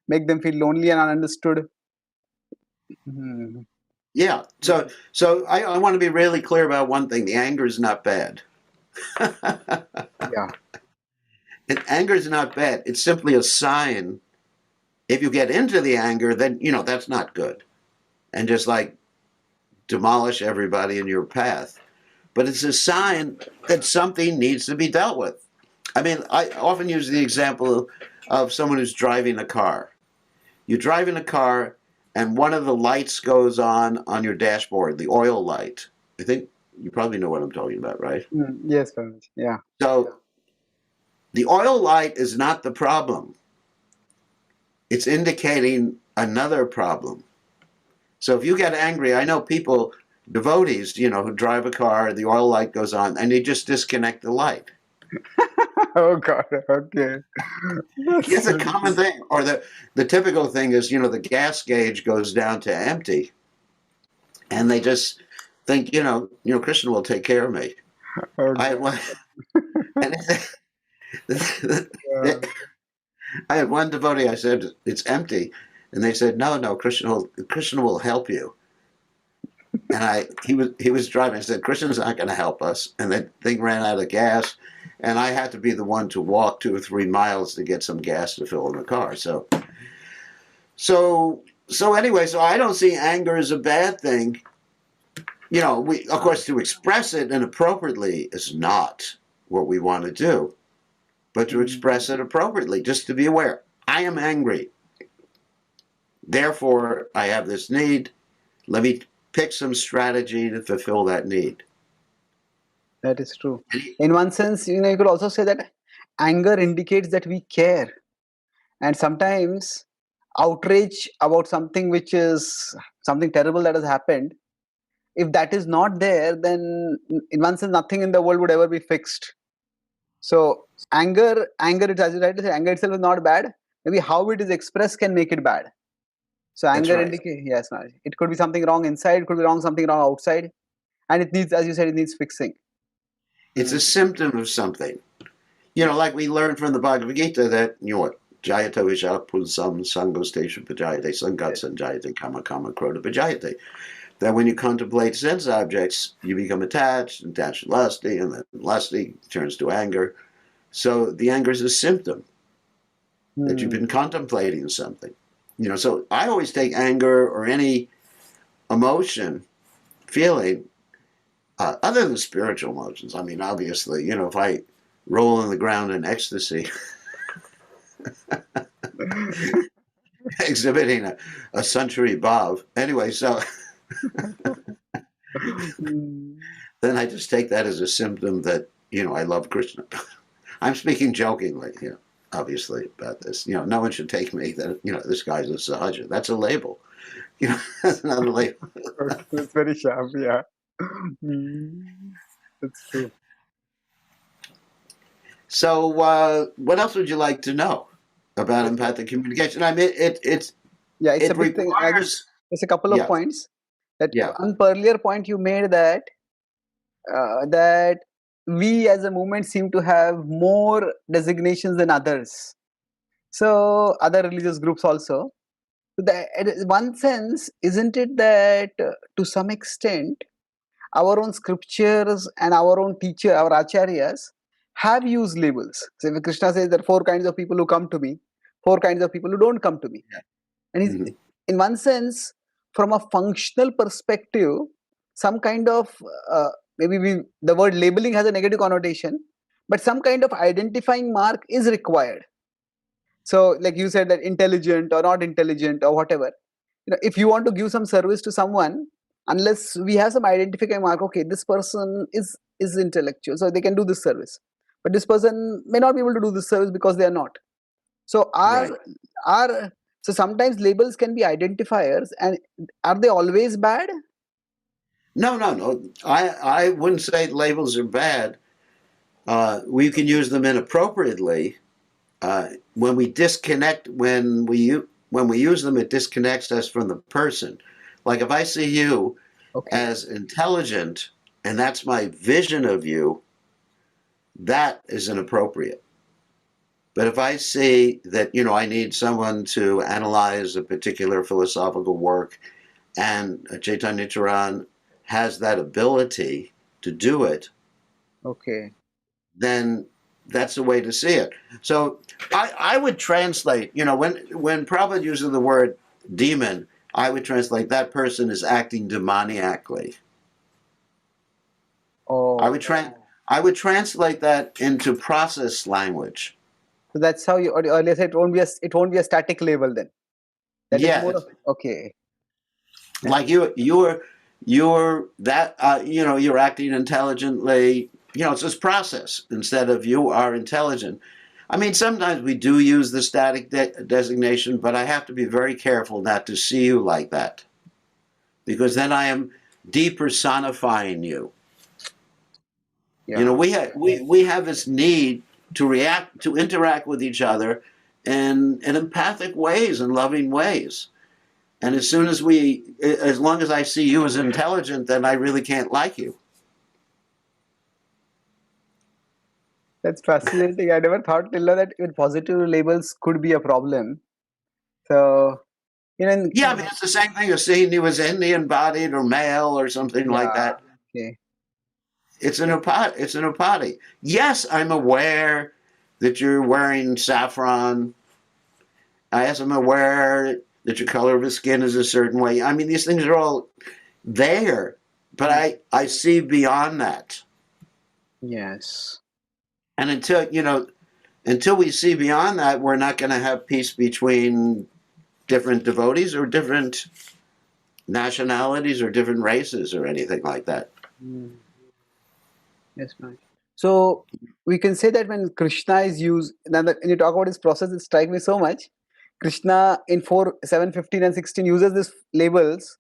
make them feel lonely and ununderstood.
Yeah. So I want to be really clear about one thing. The anger is not bad.
Yeah.
And anger is not bad. It's simply a sign. If you get into the anger, then, you know, that's not good. And just like demolish everybody in your path. But it's a sign that something needs to be dealt with. I mean, I often use the example of someone who's driving a car. You drive in a car and one of the lights goes on your dashboard, the oil light. I think you probably know what I'm talking about, right?
Yes, yeah.
So the oil light is not the problem. It's indicating another problem. So if you get angry, I know people, devotees, you know, who drive a car, the oil light goes on, and they just disconnect the light.
Oh God, okay.
It's a common thing. Or the typical thing is, you know, the gas gauge goes down to empty, and they just think, you know, Krishna will take care of me.
Okay.
I had one, I had one devotee. I said, it's empty, and they said, no, Krishna will help you. And he was driving. I said, Krishna's not going to help us. And the thing ran out of gas, and I had to be the one to walk 2 or 3 miles to get some gas to fill in the car. So anyway, so I don't see anger as a bad thing. You know, of course, to express it inappropriately is not what we want to do, but to express it appropriately, just to be aware. I am angry. Therefore, I have this need. Let me pick some strategy to fulfill that need.
That is true. In one sense, you know, you could also say that anger indicates that we care. And sometimes outrage about something which is something terrible that has happened, if that is not there, then in one sense nothing in the world would ever be fixed. So anger, it, as you rightly said, anger itself is not bad. Maybe how it is expressed can make it bad. So
That's
anger
right.
indicates, yes, Maharaj, it could be something wrong inside, it could be something wrong outside, and it needs, as you said, it needs fixing.
It's a symptom of something. Like we learned from the Bhagavad Gita that, Jayata Visha Pulsam Sangosteshu Pajayate Sangat Sanjayate Kama Kama Krota Pajayate. That when you contemplate sense objects, you become attached and lusty, and then lusty turns to anger. So the anger is a symptom that you've been contemplating something. So I always take anger or any emotion, feeling, other than spiritual emotions. I mean, obviously, if I roll on the ground in ecstasy, exhibiting a century bhav. Anyway, so then I just take that as a symptom that, I love Krishna. I'm speaking jokingly, obviously, about this. No one should take me that, this guy's a sahaja. That's a label. That's another label.
That's very sharp, yeah. That's true.
So what else would you like to know about empathic communication? I mean, it's
a big thing. There's a couple of points. One earlier point you made that that we as a movement seem to have more designations than others. So other religious groups also. In one sense, isn't it that to some extent our own scriptures and our own teacher, our acharyas, have used labels. So if Krishna says there are 4 kinds of people who come to me, 4 kinds of people who don't come to me. And he's, in one sense, from a functional perspective, some kind of, the word labeling has a negative connotation, but some kind of identifying mark is required. So like you said, that intelligent or not intelligent or whatever, if you want to give some service to someone, unless we have some identifying mark, okay, this person is intellectual, so they can do this service, but this person may not be able to do this service because they are not. So so sometimes labels can be identifiers, and are they always bad?
No. I wouldn't say labels are bad. We can use them inappropriately. When we disconnect, when we use them, it disconnects us from the person. Like if I see you as intelligent, and that's my vision of you, that is inappropriate. But if I see that, I need someone to analyze a particular philosophical work, and Chaitanya Charan has that ability to do it, then that's the way to see it. So I would translate, when Prabhupada uses the word demon, I would translate that person is acting demoniacally. I would translate that into process language.
So that's how you earlier said it won't be a static label then. That is more of,
like you're acting intelligently. It's this process instead of you are intelligent. I mean, sometimes we do use the static designation, but I have to be very careful not to see you like that, because then I am depersonifying you. We have this need to interact with each other in empathic ways and loving ways. And as long as I see you as intelligent, then I really can't like you.
That's fascinating. I never thought till now that positive labels could be a problem. So,
I mean, it's the same thing as seeing you as Indian-bodied or male or something like that. It's an upati. Yes, I'm aware that you're wearing saffron. Yes, I'm aware that your color of the skin is a certain way. I mean, these things are all there, but I see beyond that.
Yes.
And until we see beyond that, we're not going to have peace between different devotees or different nationalities or different races or anything like that.
Yes, ma'am. So we can say that when Krishna is used, now when you talk about his process, it strikes me so much. Krishna in 4, 7, 15 and 16 uses these labels,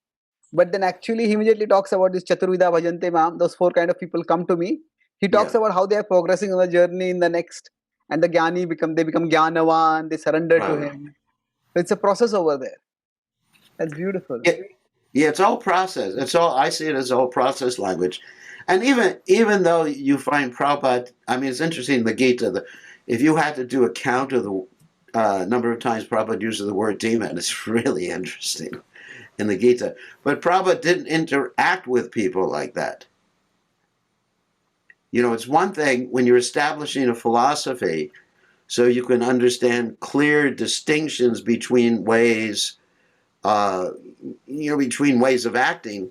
but then actually he immediately talks about this Chaturvida Bhajante Mam, those 4 kind of people come to me. He talks
Yeah.
about how they are progressing on the journey in the next, and the Jnani they become Jnanavan, they surrender to
Right.
him. So it's a process over there. That's beautiful.
Yeah, it's all process. I see it as all process language. And even though you find Prabhupada, I mean, it's interesting in the Gita, if you had to do a count of the number of times Prabhupada uses the word demon, it's really interesting in the Gita. But Prabhupada didn't interact with people like that. You know, it's one thing when you're establishing a philosophy so you can understand clear distinctions between ways, between ways of acting.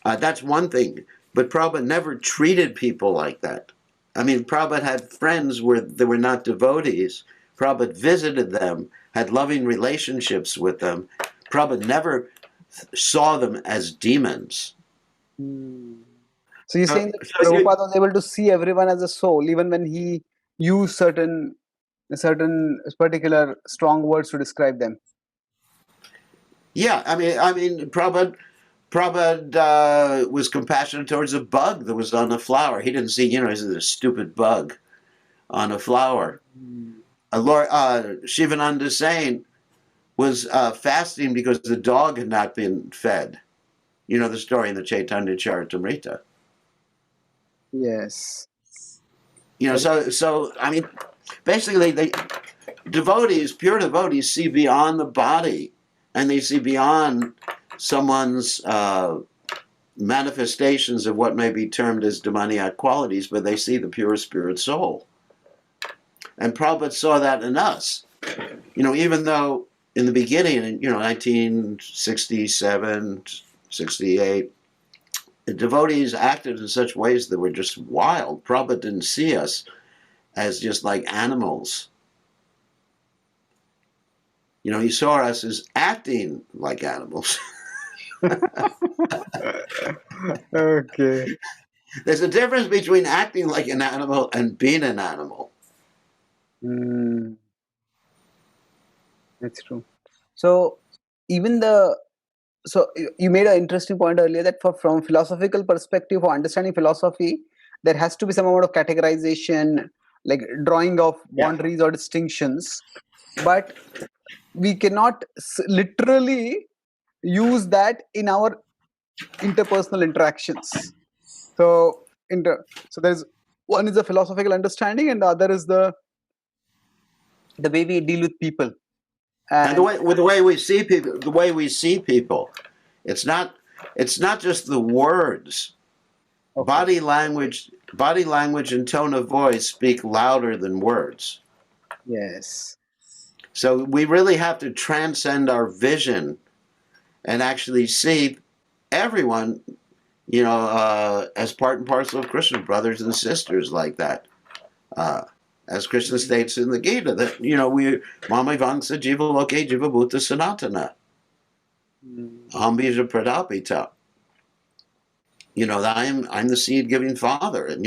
That's one thing. But Prabhupada never treated people like that. I mean, Prabhupada had friends where they were not devotees. Prabhupada visited them, had loving relationships with them. Prabhupada never saw them as demons.
So you're saying that Prabhupada was able to see everyone as a soul, even when he used certain particular strong words to describe them.
Yeah, I mean, Prabhupada was compassionate towards a bug that was on a flower. He didn't see, this is a stupid bug on a flower. Shivananda Sain was fasting because the dog had not been fed. You know the story in the Chaitanya Charitamrita.
Yes.
So I mean, basically, pure devotees, see beyond the body, and they see beyond someone's manifestations of what may be termed as demoniac qualities, but they see the pure spirit soul. And Prabhupada saw that in us. Even though in the beginning, in 1967, 68, the devotees acted in such ways that were just wild. Prabhupada didn't see us as just like animals. He saw us as acting like animals.
Okay.
There's a difference between acting like an animal and being an animal.
That's true. So even so you made an interesting point earlier that from philosophical perspective, for understanding philosophy, there has to be some amount of categorization, like drawing of boundaries or distinctions, but we cannot literally use that in our interpersonal interactions. So there's one is the philosophical understanding, and the other is the way we deal with people.
And the way we see people, it's not just the words. Okay. Body language and tone of voice speak louder than words.
Yes.
So we really have to transcend our vision and actually see everyone, as part and parcel of Krishna, brothers and sisters like that. As Krishna states in the Gita, that we Mama Vangsa Jiva Loke Jiva Bhuta Sanatana. Ambija Pradapita. That I'm the seed giving father. And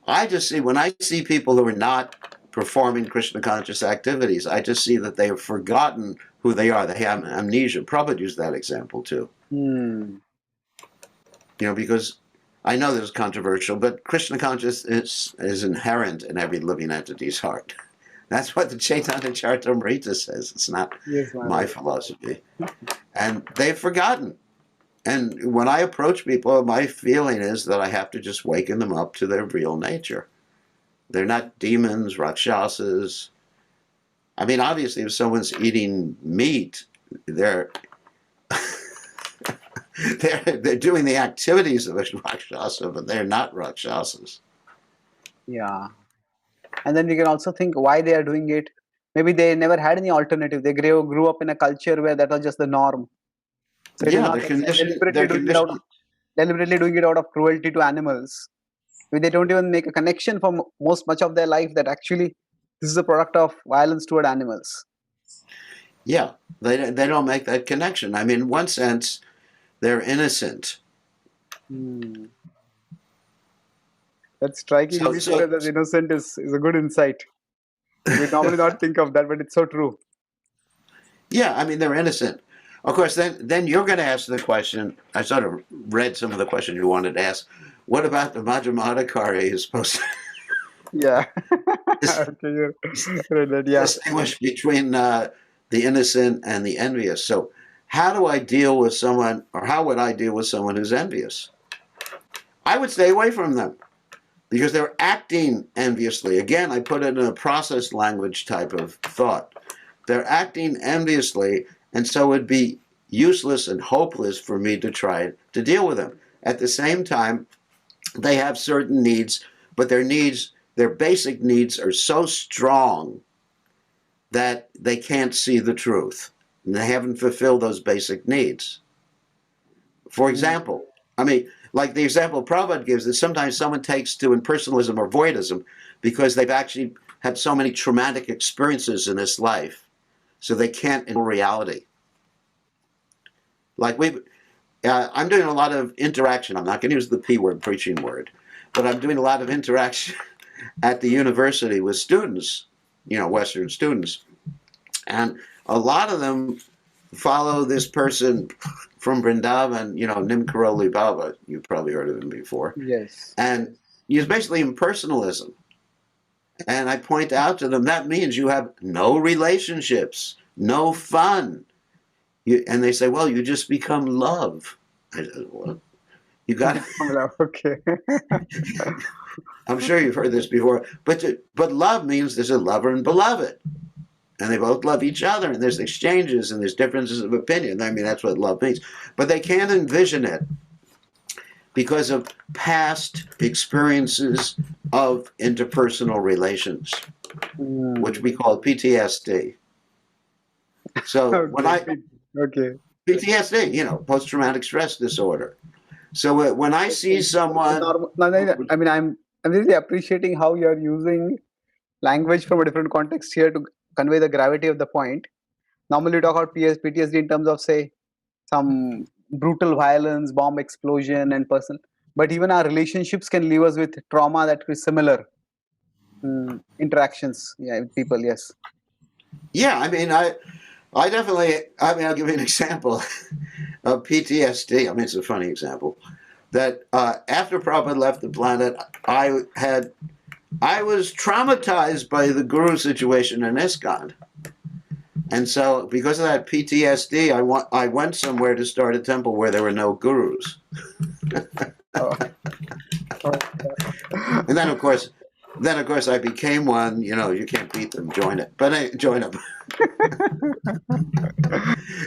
I just see, when I see people who are not performing Krishna conscious activities, I just see that they have forgotten who they are. They have amnesia. Prabhupada used that example too. Because I know this is controversial, but Krishna consciousness is inherent in every living entity's heart. That's what the Chaitanya Charitamrita says. It's not my philosophy. And they've forgotten. And when I approach people, my feeling is that I have to just waken them up to their real nature. They're not demons, rakshasas. I mean, obviously, if someone's eating meat, they're doing the activities of a rakshasa, but they're not rakshasas.
Yeah. And then we can also think why they are doing it. Maybe they never had any alternative. They grew up in a culture where that was just the norm. So
they're
deliberately doing it out of cruelty to animals. They don't even make a connection for much of their life that actually this is a product of violence toward animals.
Yeah, they don't make that connection. I mean, in one sense, they're innocent.
That's striking. So, that innocent is a good insight. We normally not think of that, but it's so true.
Yeah, I mean, they're innocent. Of course, then you're going to ask the question. I sort of read some of the questions you wanted to ask. What about the Madhyamadakari is supposed to
Yeah. Okay, you read that. Yeah.
distinguish between the innocent and the envious? So how do I deal with someone, or how would I deal with someone who's envious? I would stay away from them because they're acting enviously. Again, I put it in a process language type of thought. They're acting enviously, and so it'd be useless and hopeless for me to try to deal with them. At the same time, they have certain needs, but their basic needs are so strong that they can't see the truth. And they haven't fulfilled those basic needs. For example, I mean, like the example Prabhupada gives is sometimes someone takes to impersonalism or voidism because they've actually had so many traumatic experiences in this life, so they can't in reality. Like I'm doing a lot of interaction. I'm not going to use the P word, preaching word, but I'm doing a lot of interaction at the university with students, Western students. And a lot of them follow this person from Vrindavan, Nim Karoli Baba. You've probably heard of him before.
Yes.
And he's basically impersonalism. And I point out to them, that means you have no relationships, no fun. And they say, well, you just become love. I said, what? You got
to... Okay.
I'm sure you've heard this before. But love means there's a lover and beloved. And they both love each other, and there's exchanges, and there's differences of opinion. I mean, that's what love means. But they can't envision it because of past experiences of interpersonal relations, which we call PTSD. So when PTSD, post-traumatic stress disorder. So when I see someone...
I mean, I'm really appreciating how you're using language from a different context here to convey the gravity of the point. Normally we talk about PTSD in terms of, say, some brutal violence, bomb explosion and person. But even our relationships can leave us with trauma that is similar. Interactions, with people, yes.
Yeah, I mean, I'll give you an example of PTSD. I mean, it's a funny example. That after Prabhupada left the planet, I was traumatized by the guru situation in ISKCON. And so because of that PTSD, I went somewhere to start a temple where there were no gurus. And then of course I became one. You can't beat them, join it. But join them.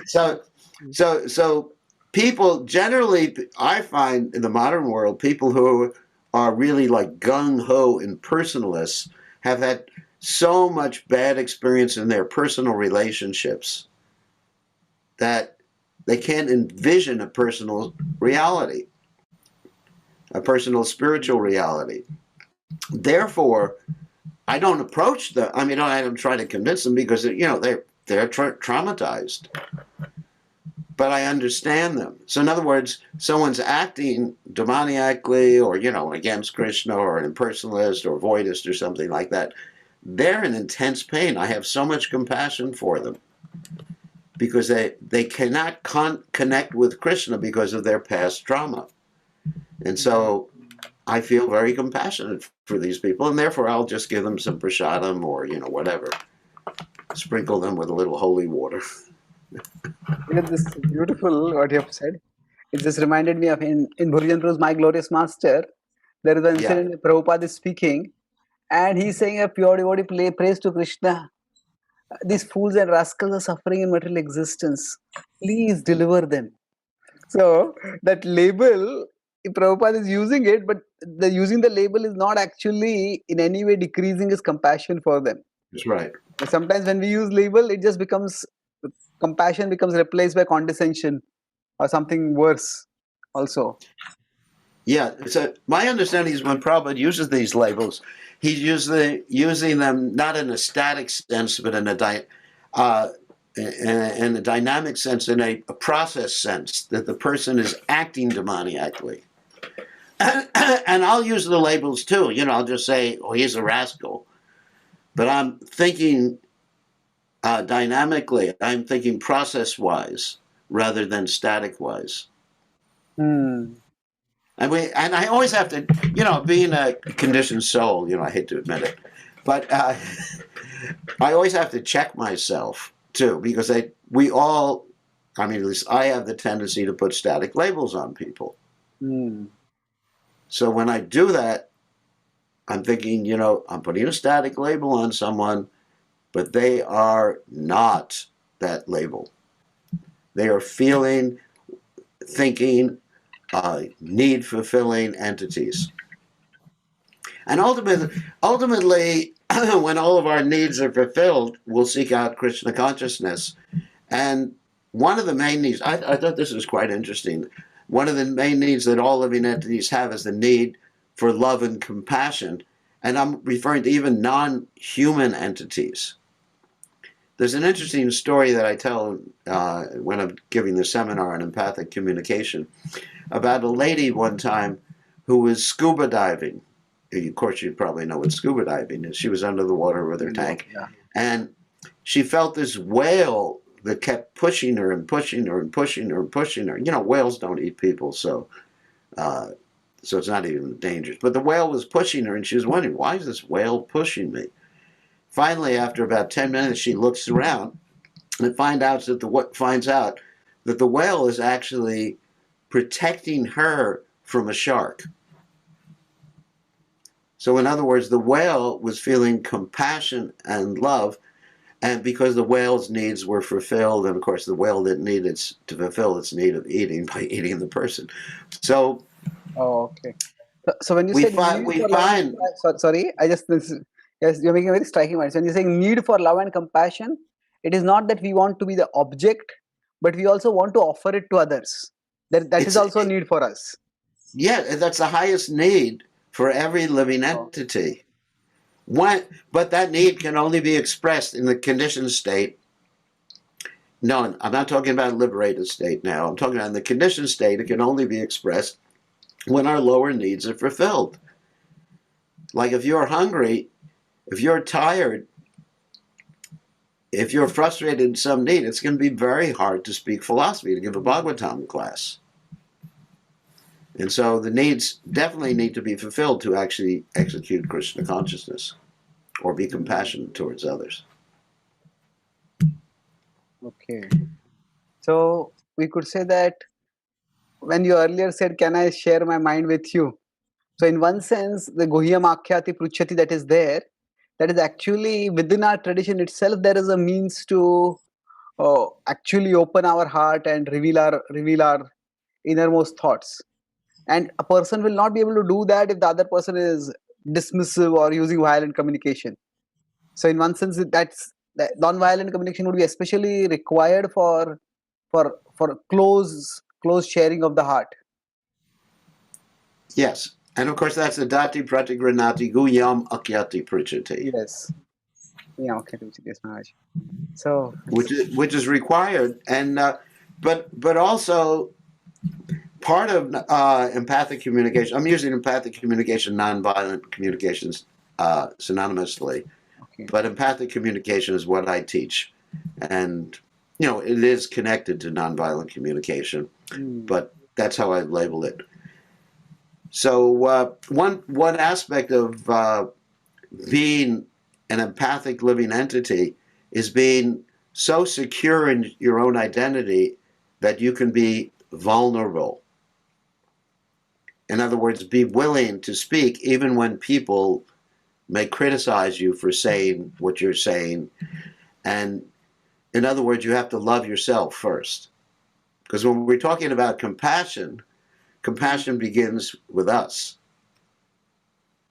So people generally, I find in the modern world, people who are really like gung-ho impersonalists have had so much bad experience in their personal relationships that they can't envision a personal reality, a personal spiritual reality. Therefore, I don't approach them. I mean, I don't try to convince them because they're traumatized. But I understand them. So in other words, someone's acting demoniacally or, against Krishna or an impersonalist or voidist or something like that. They're in intense pain. I have so much compassion for them because they cannot connect with Krishna because of their past trauma. And so I feel very compassionate for these people, and therefore I'll just give them some prasadam or, whatever. Sprinkle them with a little holy water.
This is beautiful what you have said. It just reminded me of in Bhurijan Pru's My Glorious Master, there is an incident where Prabhupada is speaking, and he's saying a pure devotee prays to Krishna. These fools and rascals are suffering in material existence. Please deliver them. So that label, Prabhupada is using it, but using the label is not actually in any way decreasing his compassion for them.
That's right.
Sometimes when we use label, it just becomes, compassion becomes replaced by condescension or something worse also.
Yeah, so my understanding is when Prabhupada uses these labels, he's using them not in a static sense, but in a dynamic sense, in a process sense, that the person is acting demoniacally. And I'll use the labels too. I'll just say, oh, he's a rascal. But I'm thinking dynamically. I'm thinking process-wise rather than static-wise. And I always have to, being a conditioned soul, I hate to admit it, but I always have to check myself too, because at least I have the tendency to put static labels on people. So when I do that, I'm thinking, I'm putting a static label on someone, but they are not that label. They are feeling, thinking, need-fulfilling entities. And ultimately, when all of our needs are fulfilled, we'll seek out Krishna consciousness. And one of the main needs, I thought this was quite interesting, one of the main needs that all living entities have is the need for love and compassion. And I'm referring to even non-human entities. There's an interesting story that I tell when I'm giving the seminar on empathic communication about a lady one time who was scuba diving. Of course, you probably know what scuba diving is. She was under the water with her tank. Yeah. And she felt this whale that kept pushing her and pushing her and pushing her and pushing her. Whales don't eat people, so it's not even dangerous. But the whale was pushing her, and she was wondering, why is this whale pushing me? Finally, after about 10 minutes, she looks around and finds out that the whale is actually protecting her from a shark. So in other words, the whale was feeling compassion and love, and because the whale's needs were fulfilled, and of course the whale didn't need to fulfill its need of eating by eating the person. So,
okay. So when you say sorry, yes, you're making a very striking point. So when you're saying need for love and compassion, it is not that we want to be the object, but we also want to offer it to others. That is also a need for us.
Yeah, that's the highest need for every living entity. But that need can only be expressed in the conditioned state. No, I'm not talking about a liberated state now. I'm talking about in the conditioned state, it can only be expressed when our lower needs are fulfilled. Like if you're hungry, if you're tired, if you're frustrated in some need, it's going to be very hard to speak philosophy, to give a Bhagavatam class. And so the needs definitely need to be fulfilled to actually execute Krishna consciousness or be compassionate towards others.
Okay. So we could say that when you earlier said, can I share my mind with you? So in one sense, the Guhyam Akhyati Pruchati that is there, that is actually within our tradition itself, there is a means to actually open our heart and reveal our innermost thoughts. And a person will not be able to do that if the other person is dismissive or using violent communication. So in one sense, that non-violent communication would be especially required for close sharing of the heart.
Yes. And of course, that's the Dati Pratigranati Guyam Akyati Pruchati.
Yes. Yeah, okay, yes, Maharaj. So
which is required, and but also part of empathic communication. I'm using empathic communication, nonviolent communications synonymously, but empathic communication is what I teach, and it is connected to nonviolent communication, but that's how I label it. So one aspect of being an empathic living entity is being so secure in your own identity that you can be vulnerable. In other words, be willing to speak even when people may criticize you for saying what you're saying. And in other words, you have to love yourself first. Because when we're talking about compassion, compassion begins with us.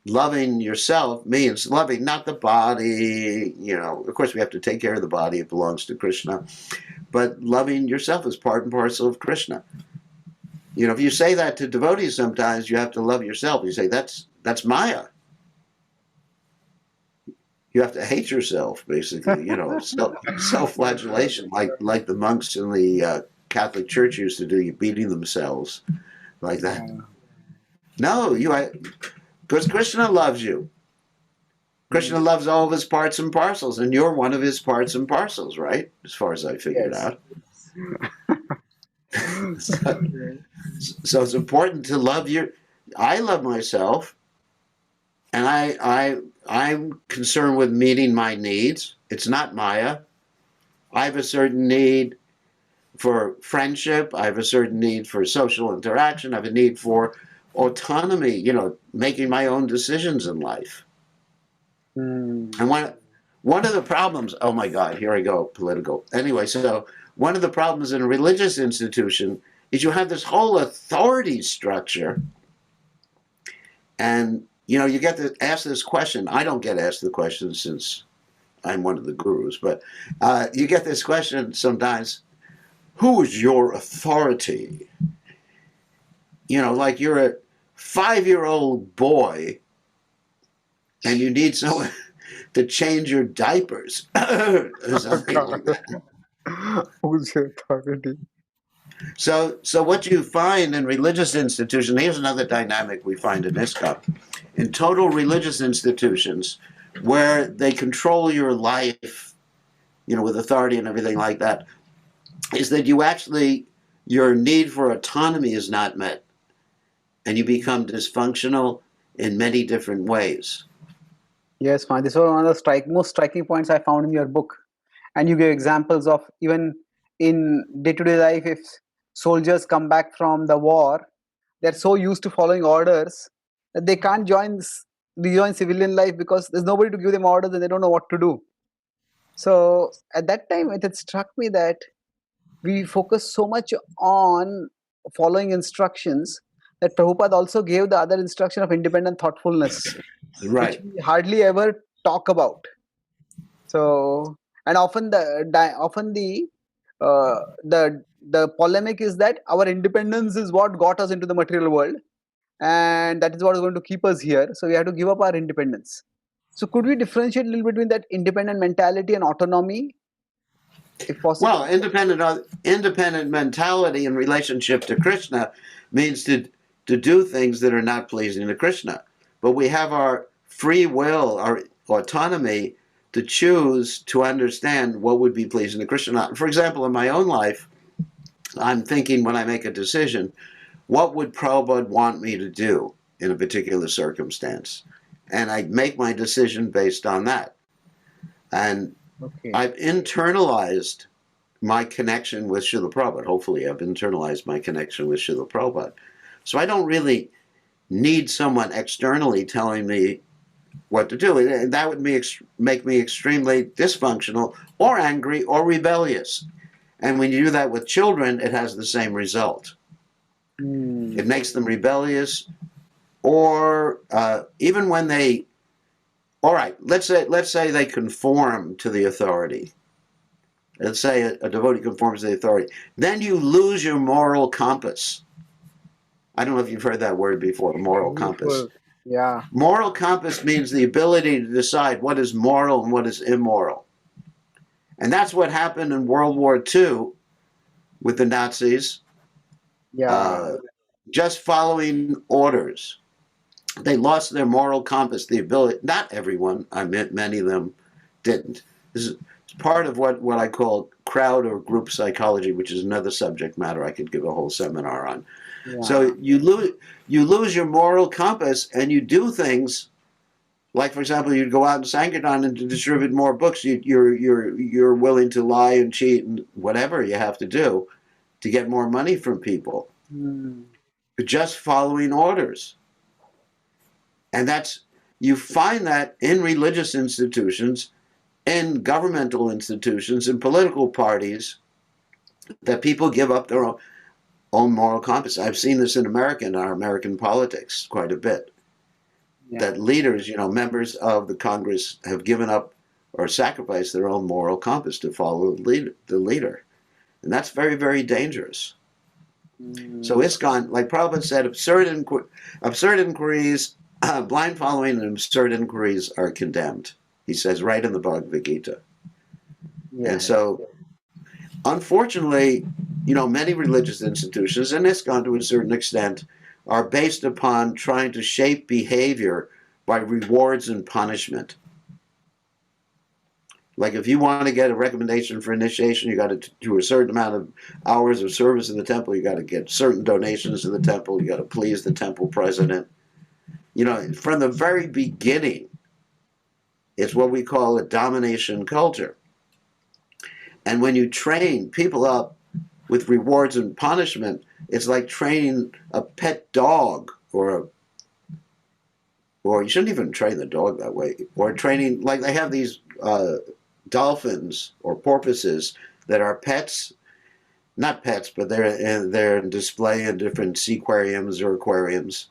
Loving yourself means loving not the body, of course we have to take care of the body, it belongs to Krishna, but loving yourself is part and parcel of Krishna. If you say that to devotees sometimes, you have to love yourself. You say, that's Maya. You have to hate yourself, basically, self-flagellation, like the monks in the Catholic Church used to do, beating themselves like that. No, because Krishna loves you. Krishna loves all of his parts and parcels, and you're one of his parts and parcels, right? As far as I figured out. So it's important to love I love myself, and I'm concerned with meeting my needs. It's not Maya. I have a certain need for friendship. I have a certain need for social interaction. I have a need for autonomy, making my own decisions in life. And one of the problems, oh my God, here I go, political. Anyway, so one of the problems in a religious institution is you have this whole authority structure, and you get to ask this question. I don't get asked the question since I'm one of the gurus, but you get this question sometimes: who is your authority? Like you're a 5-year-old boy and you need someone to change your diapers or something like that.
Who's your authority?
So what you find in religious institutions, here's another dynamic we find in ISKCON. In total religious institutions where they control your life, with authority and everything like that, is that your need for autonomy is not met. And you become dysfunctional in many different ways.
Yes, man. This was one of the most striking points I found in your book. And you gave examples of even in day-to-day life, if soldiers come back from the war, they're so used to following orders that they can't rejoin civilian life because there's nobody to give them orders and they don't know what to do. So at that time, it had struck me that we focus so much on following instructions that Prabhupada also gave the other instruction of independent thoughtfulness,
Right.
which we hardly ever talk about. So, and often the polemic is that our independence is what got us into the material world, and that is what is going to keep us here. So we have to give up our independence. So could we differentiate a little between that independent mentality and autonomy, if possible?
Well, independent mentality in relationship to Krishna means to do things that are not pleasing to Krishna. But we have our free will, our autonomy to choose to understand what would be pleasing to Krishna. For example, in my own life, I'm thinking when I make a decision, what would Prabhupada want me to do in a particular circumstance? And I make my decision based on that. And I've internalized my connection with Srila Prabhupada. Hopefully I've internalized my connection with Srila Prabhupada. So I don't really need someone externally telling me what to do. That would make me extremely dysfunctional or angry or rebellious. And when you do that with children, it has the same result. It makes them rebellious, or even when they, all right, let's say they conform to the authority. Let's say a devotee conforms to the authority. Then you lose your moral compass. I don't know if you've heard that word before, moral compass.
Yeah.
Moral compass means the ability to decide what is moral and what is immoral. And that's what happened in World War II with the Nazis.
Yeah.
Just following orders. They lost their moral compass, the ability, not everyone, I mean, many of them didn't. This is part of what I call crowd or group psychology, which is another subject matter I could give a whole seminar on. Yeah. So you lose your moral compass and you do things like, for example, you'd go out in Sankirtan and to distribute more books, you're willing to lie and cheat and whatever you have to do to get more money from people. Just following orders. And you find that in religious institutions, in governmental institutions, in political parties, that people give up their own moral compass. I've seen this in our American politics quite a bit. Yeah. That leaders, members of the Congress have given up or sacrificed their own moral compass to follow the leader. And that's very, very dangerous. So ISKCON, like Prabhupada said, absurd inquiries, blind following and absurd inquiries are condemned. He says right in the Bhagavad Gita. Yeah. And so, unfortunately, many religious institutions, and ISKCON to a certain extent, are based upon trying to shape behavior by rewards and punishment. Like if you want to get a recommendation for initiation, you got to do a certain amount of hours of service in the temple. You got to get certain donations to the temple. You got to please the temple president. You know, from the very beginning, it's what we call a domination culture. And when you train people up with rewards and punishment, it's like training a pet dog, or you shouldn't even train the dog that way, or training, like they have these dolphins or porpoises that are pets, not pets, but they're in display in different seaquariums or aquariums,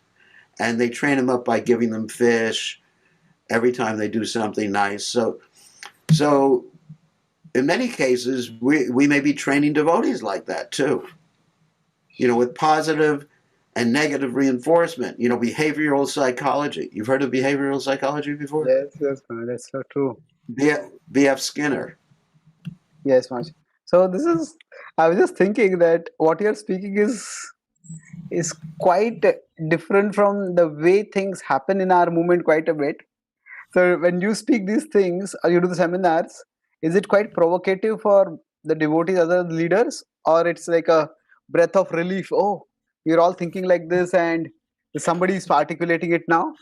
and they train them up by giving them fish every time they do something nice. So in many cases, we may be training devotees like that too, you know, with positive and negative reinforcement, you know, behavioral psychology. You've heard of behavioral psychology before?
Yes, that's so true.
B.F. Skinner.
Yes, Manoj. So I was just thinking that what you're speaking is quite different from the way things happen in our movement quite a bit. So when you speak these things or you do the seminars, is it quite provocative for the devotees, other leaders, or it's like a breath of relief? Oh, we're all thinking like this, and somebody is articulating it now.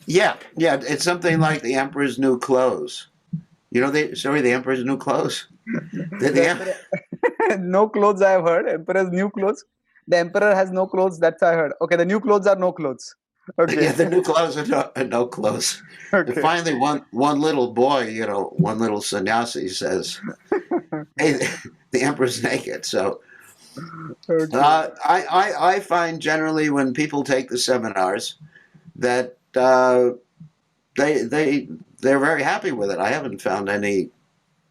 Yeah, it's something like the Emperor's New Clothes. You know, the Emperor's New Clothes.
No clothes, I have heard. Emperor's new clothes. The emperor has no clothes. That's I heard. Okay, the new clothes are no clothes. Okay.
Yeah, the new clothes are no clothes.
Okay.
And finally, one little boy, you know, one little sannyasi says, "Hey, the emperor's naked." So,
Okay.
I find generally when people take the seminars that they're very happy with it. I haven't found any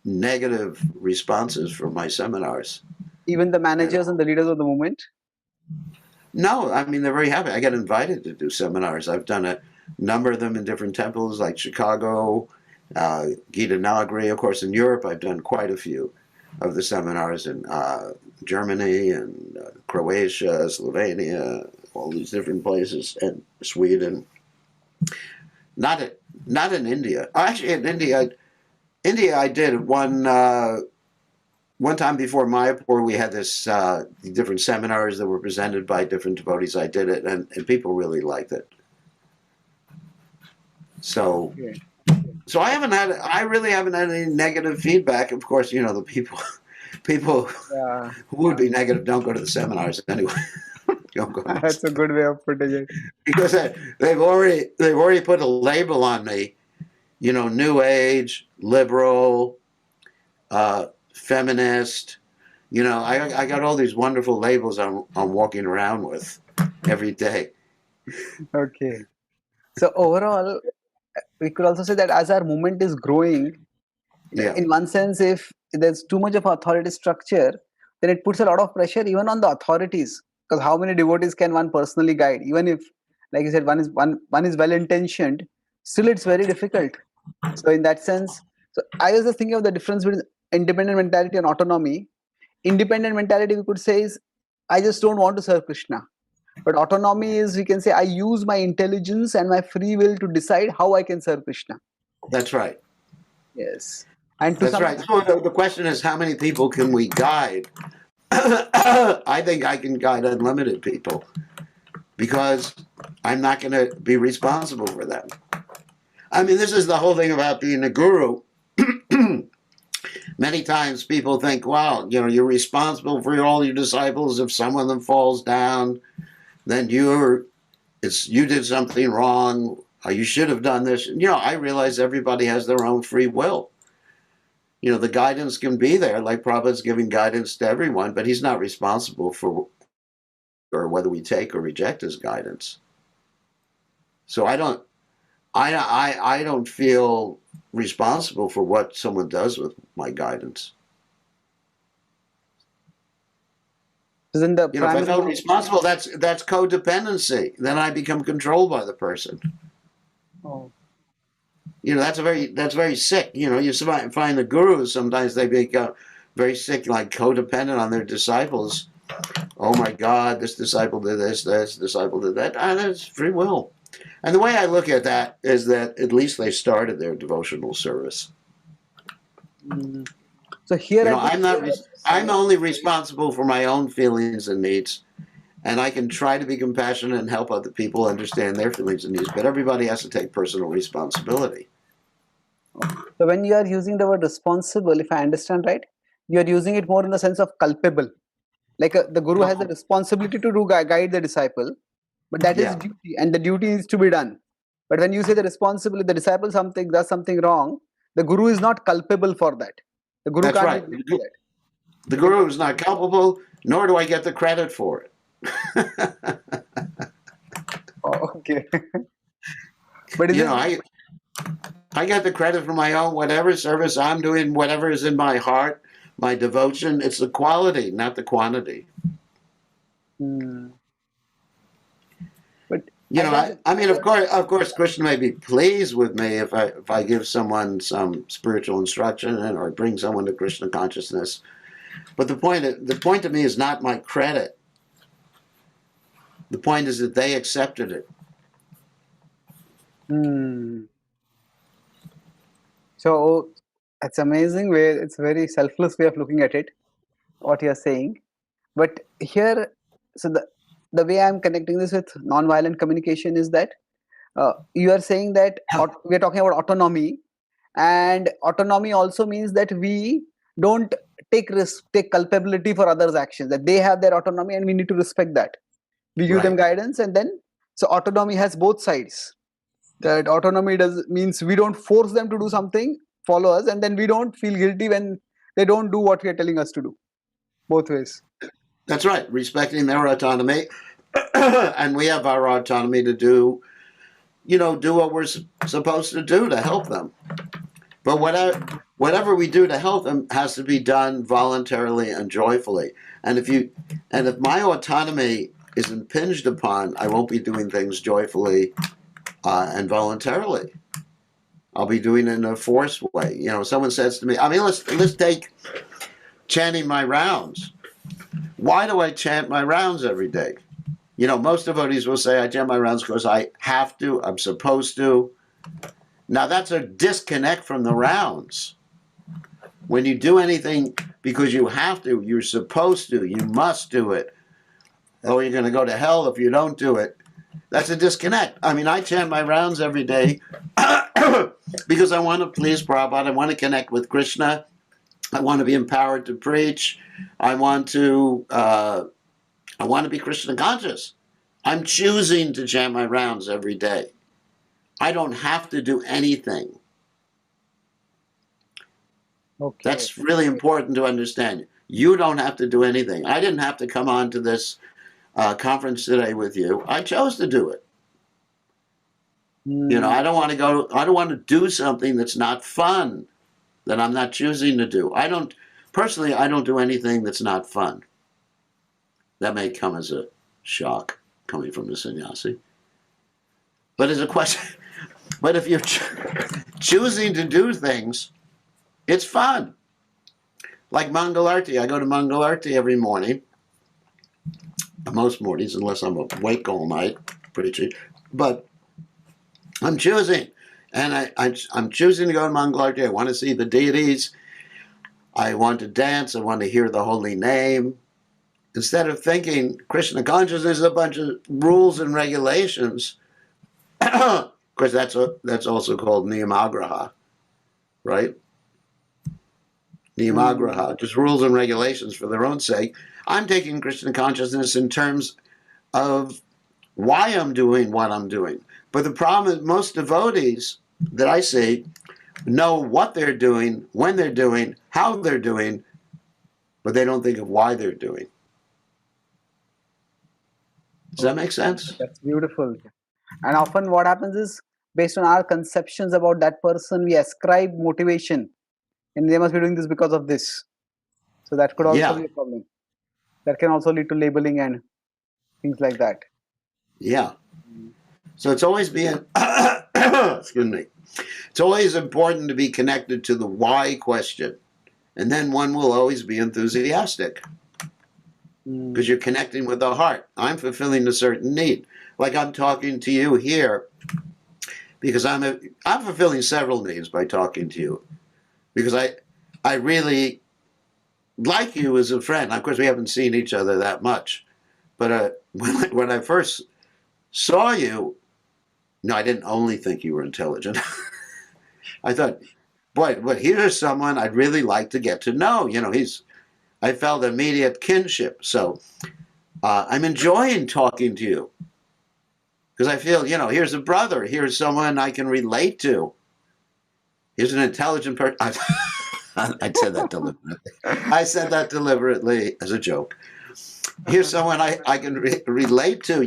negative responses from my seminars.
Even the managers and the leaders of the movement?
No, I mean, they're very happy. I get invited to do seminars. I've done a number of them in different temples like Chicago, Gita Nagari. Of course, in Europe, I've done quite a few of the seminars in Germany and Croatia, Slovenia, all these different places, and Sweden. Not in India. Actually, in India I did one time before Mayapur. We had this different seminars that were presented by different devotees. I did it, and people really liked it. So I really haven't had any negative feedback. Of course, you know, the people who would be negative don't go to the seminars anyway. Don't go.
That's a good way of putting it.
Because they've already put a label on me, you know, New Age, liberal, feminist. You know, I got all these wonderful labels I'm walking around with every day.
Okay. So overall, we could also say that as our movement is growing, in one sense, if there's too much of authority structure, then it puts a lot of pressure even on the authorities. Because how many devotees can one personally guide? Even if, like you said, one is well intentioned, still it's very difficult. So in that sense, so I was just thinking of the difference between independent mentality and autonomy. Independent mentality, we could say, is I just don't want to serve Krishna. But autonomy is, we can say, I use my intelligence and my free will to decide how I can serve Krishna.
That's right.
Yes. And
that's right. So the question is, how many people can we guide? I think I can guide unlimited people because I'm not going to be responsible for them. I mean, this is the whole thing about being a guru. Many times people think, wow, you know, you're responsible for all your disciples. If some of them falls down, then you did something wrong. Or you should have done this. You know, I realize everybody has their own free will. You know, the guidance can be there, like Prabhupada's giving guidance to everyone, but he's not responsible for or whether we take or reject his guidance. So I don't feel responsible for what someone does with my guidance.
Isn't the
if I felt responsible, that's codependency. Then I become controlled by the person.
Oh.
You know, that's very sick. You know, you find the gurus, sometimes they become very sick, like codependent on their disciples. Oh my God, this disciple did this disciple did that. That's free will. And the way I look at that is that at least they started their devotional service.
Mm. So here,
I'm only responsible for my own feelings and needs, and I can try to be compassionate and help other people understand their feelings and needs, but everybody has to take personal responsibility.
So when you are using the word responsible, if I understand right, you are using it more in the sense of culpable. Like the guru has the responsibility to guide the disciple, but that is duty, and the duty is to be done. But when you say the responsibility, the disciple does something wrong, the guru is not culpable for that. The guru
That's
can't
right.
be blamed for that.
The guru is not culpable, nor do I get the credit for it.
Oh, okay. But
I get the credit for my own whatever service I'm doing, whatever is in my heart, my devotion. It's the quality, not the quantity.
But
I mean, of course, Krishna may be pleased with me if I give someone some spiritual instruction or bring someone to Krishna consciousness. But the point to me is not my credit. The point is that they accepted it.
So it's amazing way. It's a very selfless way of looking at it, what you're saying. But here, so the way I'm connecting this with non-violent communication is that you are saying that we are talking about autonomy, and autonomy also means that we don't take culpability for others' actions. That they have their autonomy, and we need to respect that. We give them guidance, and then so autonomy has both sides. That autonomy means we don't force them to do something, follow us, and then we don't feel guilty when they don't do what we are telling us to do. Both ways.
That's right, respecting their autonomy, and we have our autonomy to do what we're supposed to do to help them. But whatever we do to help them has to be done voluntarily and joyfully. And if my autonomy is impinged upon, I won't be doing things joyfully and voluntarily. I'll be doing it in a forced way. Someone says to me, I mean, let's take chanting my rounds. Why do I chant my rounds every day? Most devotees will say, I chant my rounds because I have to, I'm supposed to. Now that's a disconnect from the rounds. When you do anything because you have to, you're supposed to, you must do it. Oh, you're going to go to hell if you don't do it. That's a disconnect. I mean, I chant my rounds every day because I want to please Prabhupada. I want to connect with Krishna. I want to be empowered to preach. I want to be Krishna conscious. I'm choosing to chant my rounds every day. I don't have to do anything.
Okay.
That's really important to understand. You don't have to do anything. I didn't have to come on to this conference today with you. I chose to do it. I don't want to do something that's not fun, that I'm not choosing to do. I don't do anything that's not fun. That may come as a shock coming from the sannyasi. But as a question, but if you're choosing to do things, it's fun. Like Mangalarti. I go to Mangalarti every morning. Most mornings, unless I'm awake all night, pretty cheap. But I'm choosing. And I'm choosing to go to Mangalarti. I want to see the deities. I want to dance. I want to hear the holy name. Instead of thinking Krishna consciousness is a bunch of rules and regulations, of course that's also called niyamagraha, right? Niyamagraha, just rules and regulations for their own sake. I'm taking Krishna consciousness in terms of why I'm doing what I'm doing. But the problem is most devotees that I see know what they're doing, when they're doing, how they're doing, but they don't think of why they're doing. Does that make sense?
That's beautiful. And often what happens is, based on our conceptions about that person, we ascribe motivation. And they must be doing this because of this. So that could also be a problem. That can also lead to labeling and things like that.
Yeah. So it's always excuse me. It's always important to be connected to the why question. And then one will always be enthusiastic. Because you're connecting with the heart. I'm fulfilling a certain need. Like I'm talking to you here because I'm fulfilling several needs by talking to you. Because I really like you as a friend. Of course, we haven't seen each other that much. But when I first saw you, no, I didn't only think you were intelligent. I thought, boy, but here's someone I'd really like to get to know. I felt immediate kinship. So I'm enjoying talking to you because I feel, here's a brother. Here's someone I can relate to. Here's an intelligent person. I said that deliberately. I said that deliberately as a joke. Here's someone I can relate to,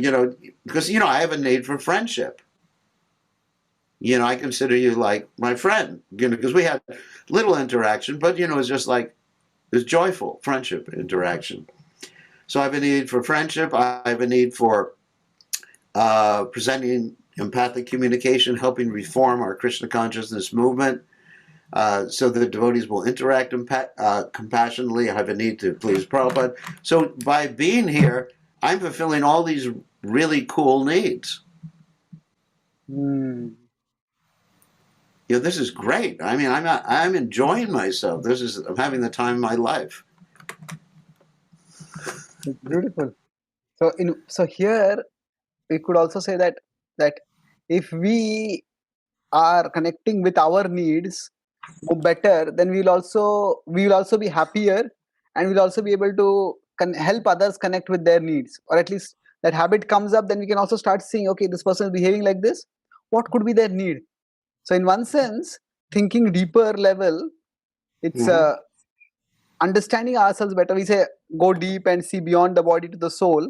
because, I have a need for friendship. I consider you like my friend, because we had little interaction, but, it's just like this joyful friendship interaction. So I have a need for friendship. I have a need for presenting empathic communication, helping reform our Krishna consciousness movement, so the devotees will interact compassionately. I have a need to please Prabhupada. So by being here, I'm fulfilling all these really cool needs. This is great. I mean, I'm enjoying myself. I'm having the time of my life.
It's beautiful. So here we could also say that if we are connecting with our needs better, then we will also be happier, and we'll also be able to help others connect with their needs, or at least that habit comes up. Then we can also start seeing, okay, this person is behaving like this, what could be their need? So in one sense, thinking deeper level, it's understanding ourselves better. We say go deep and see beyond the body to the soul,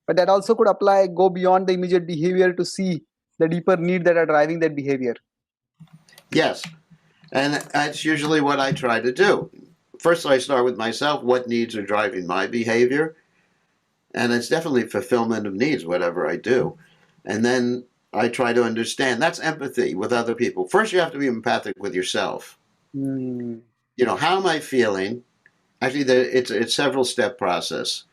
but that also could apply, go beyond the immediate behavior to see the deeper need that are driving that behavior.
Yes, and that's usually what I try to do. First, I start with myself. What needs are driving my behavior? And it's definitely fulfillment of needs, whatever I do. And then I try to understand. That's empathy with other people. First, you have to be empathic with yourself. How am I feeling? Actually, it's a several-step process.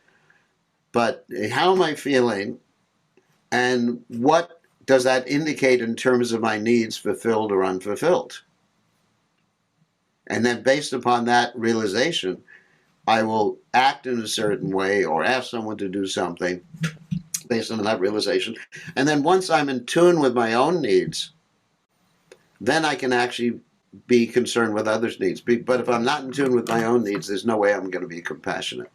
But how am I feeling? And what does that indicate in terms of my needs fulfilled or unfulfilled? And then based upon that realization, I will act in a certain way or ask someone to do something based on that realization. And then once I'm in tune with my own needs, then I can actually be concerned with others' needs. But if I'm not in tune with my own needs, there's no way I'm going to be compassionate.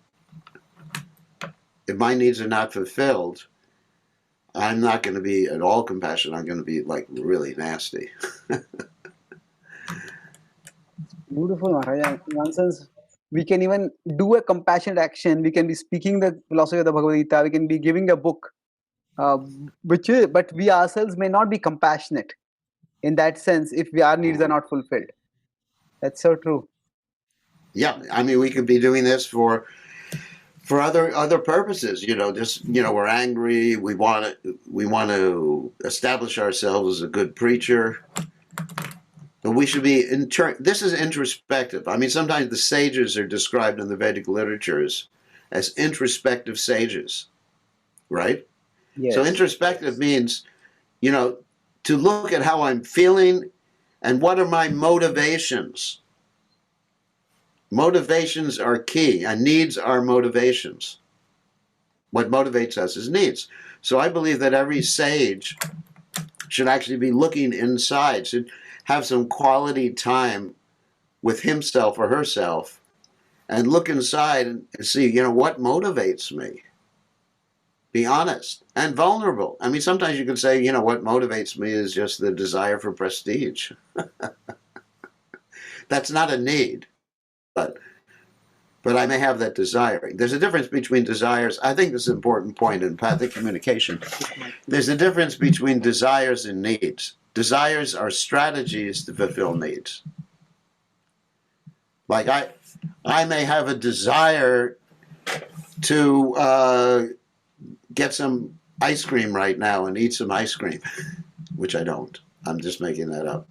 If my needs are not fulfilled, I'm not going to be at all compassionate. I'm going to be like really nasty.
Beautiful, Maharaj. In one sense, we can even do a compassionate action. We can be speaking the philosophy of the Bhagavad Gita. We can be giving a book, but we ourselves may not be compassionate in that sense if our needs are not fulfilled. That's so true.
Yeah, I mean, we could be doing this for other purposes. We're angry. We want to establish ourselves as a good preacher. But we should be this is introspective. I mean, sometimes the sages are described in the Vedic literatures as introspective sages, right?
Yes.
So introspective means, to look at how I'm feeling and what are my motivations. Motivations are key, and needs are motivations. What motivates us is needs. So I believe that every sage should actually be looking inside, should have some quality time with himself or herself and look inside and see, what motivates me. Be honest and vulnerable. I mean, sometimes you can say, what motivates me is just the desire for prestige. That's not a need, but I may have that desire. There's a difference between desires. I think this is an important point in empathic communication. There's a difference between desires and needs. Desires are strategies to fulfill needs. Like I may have a desire to get some ice cream right now and eat some ice cream, which I don't. I'm just making that up.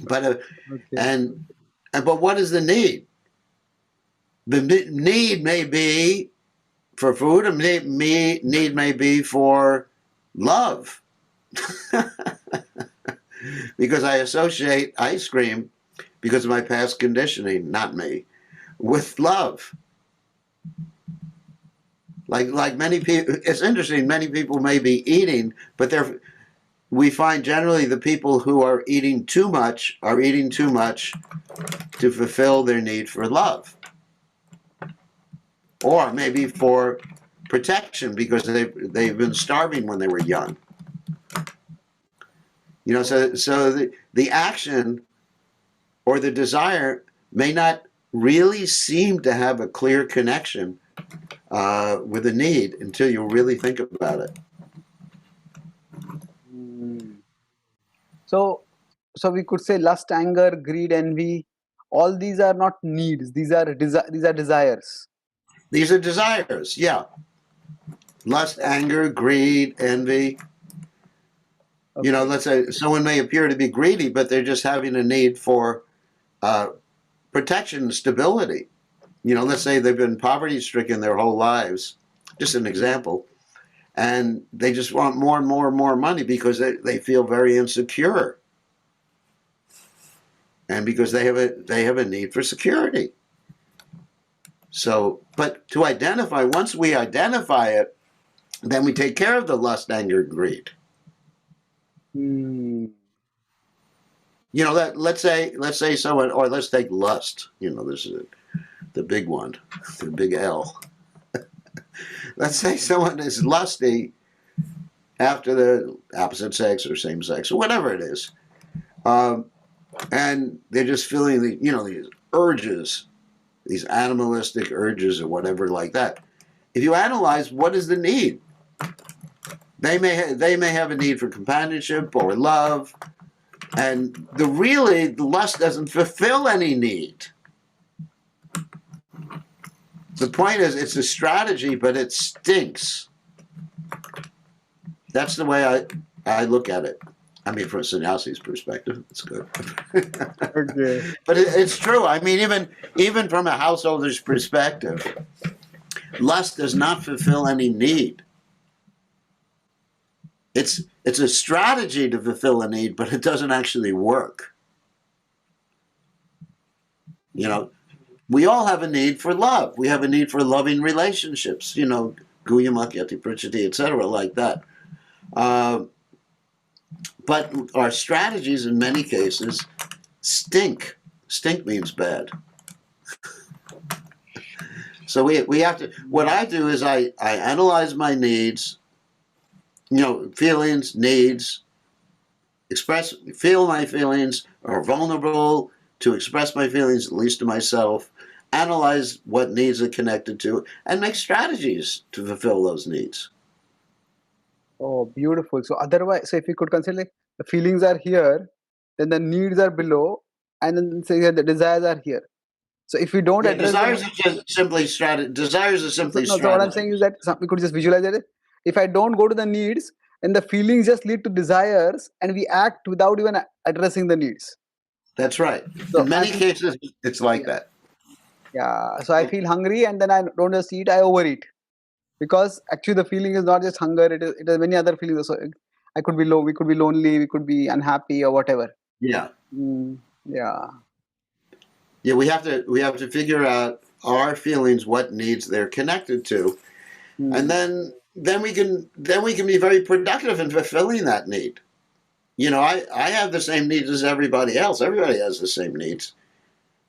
But but what is the need? The need may be for food, and need may be for love. Because I associate ice cream because of my past conditioning, not me, with love. Like many people, it's interesting, many people may be eating, but we find generally the people who are eating too much are eating too much to fulfill their need for love. Or maybe for protection because they've been starving when they were young. You know, so the action or the desire may not really seem to have a clear connection with a need until you really think about it.
So we could say lust, anger, greed, envy, all these are not needs. These are desires.
These are desires, yeah. Lust, anger, greed, envy. Okay. You know, let's say someone may appear to be greedy, but they're just having a need for protection and stability. You know, let's say they've been poverty-stricken their whole lives, just an example, and they just want more and more and more money because they feel very insecure. And because they have a need for security. So, but to identify, once we identify it, then we take care of the lust, anger, greed. You know, let's say someone, or let's take lust. You know, this is the big one, the big L. Let's say someone is lusty after the opposite sex or same sex or whatever it is, and they're just feeling these urges, these animalistic urges or whatever like that. If you analyze what is the need, they may have a need for companionship or love, and the lust doesn't fulfill any need. The point is, it's a strategy, but it stinks. That's the way I look at it. I mean, from a sannyasi's perspective, it's good. Okay. But it's true. I mean, even from a householder's perspective, lust does not fulfill any need. It's a strategy to fulfill a need, but it doesn't actually work. You know, we all have a need for love. We have a need for loving relationships, you know, guyamakhyati prachati, etc., like that. But our strategies in many cases stink. Stink means bad. So we have to, what I do is I analyze my needs, you know, feelings, needs, feel my feelings, are vulnerable to express my feelings, at least to myself, analyze what needs are connected to, and make strategies to fulfill those needs.
Oh, beautiful. So otherwise, so if we could consider like the feelings are here, then the needs are below, and then say the desires are here. So if we don't address
desires are just simply strategy. Desires are simply strategy.
So what I'm saying is that we could just visualize it. If I don't go to the needs, then the feelings just lead to desires, and we act without even addressing the needs.
That's right. So in many cases, it's like that.
Yeah. So I feel hungry, and then I don't just eat; I overeat. Because actually the feeling is not just hunger, it is many other feelings also. I could be low, we could be lonely, we could be unhappy or whatever.
Yeah.
Yeah.
Yeah, we have to figure out our feelings, what needs they're connected to. And then we can be very productive in fulfilling that need. You know, I have the same needs as everybody else. Everybody has the same needs.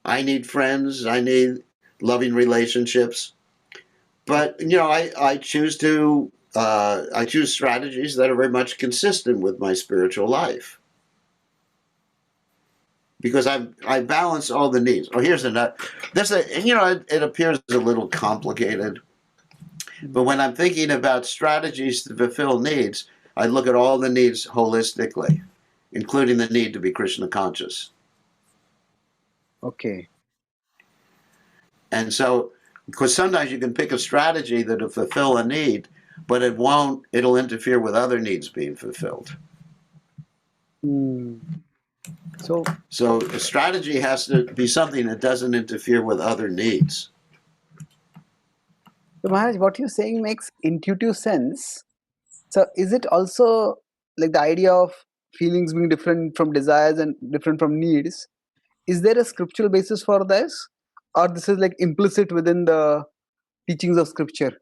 I need friends, I need loving relationships. But you know, I choose strategies that are very much consistent with my spiritual life, because I balance all the needs. Oh, here's another. It appears a little complicated, but when I'm thinking about strategies to fulfill needs, I look at all the needs holistically, including the need to be Krishna conscious.
Okay.
And so, because sometimes you can pick a strategy that'll fulfill a need, but it'll interfere with other needs being fulfilled. So a strategy has to be something that doesn't interfere with other needs.
So Maharaj, what you're saying makes intuitive sense. So is it also like the idea of feelings being different from desires and different from needs? is there a scriptural basis for this, or this is like implicit within the teachings of scripture?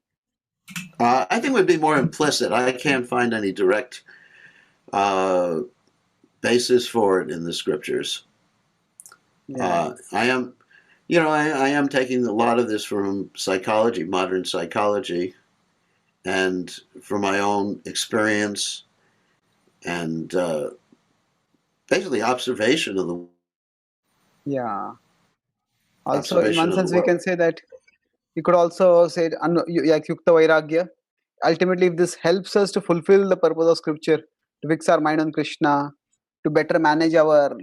I think it would be more implicit. I can't find any direct basis for it in the scriptures.
Yeah.
I am taking a lot of this from psychology, modern psychology, and from my own experience and basically observation of the
Yeah. Also, in
observation
one
of the
sense, we
world.
can say that you could also say like Yukta Vairagya. Ultimately, if this helps us to fulfill the purpose of scripture, to fix our mind on Krishna, to better manage our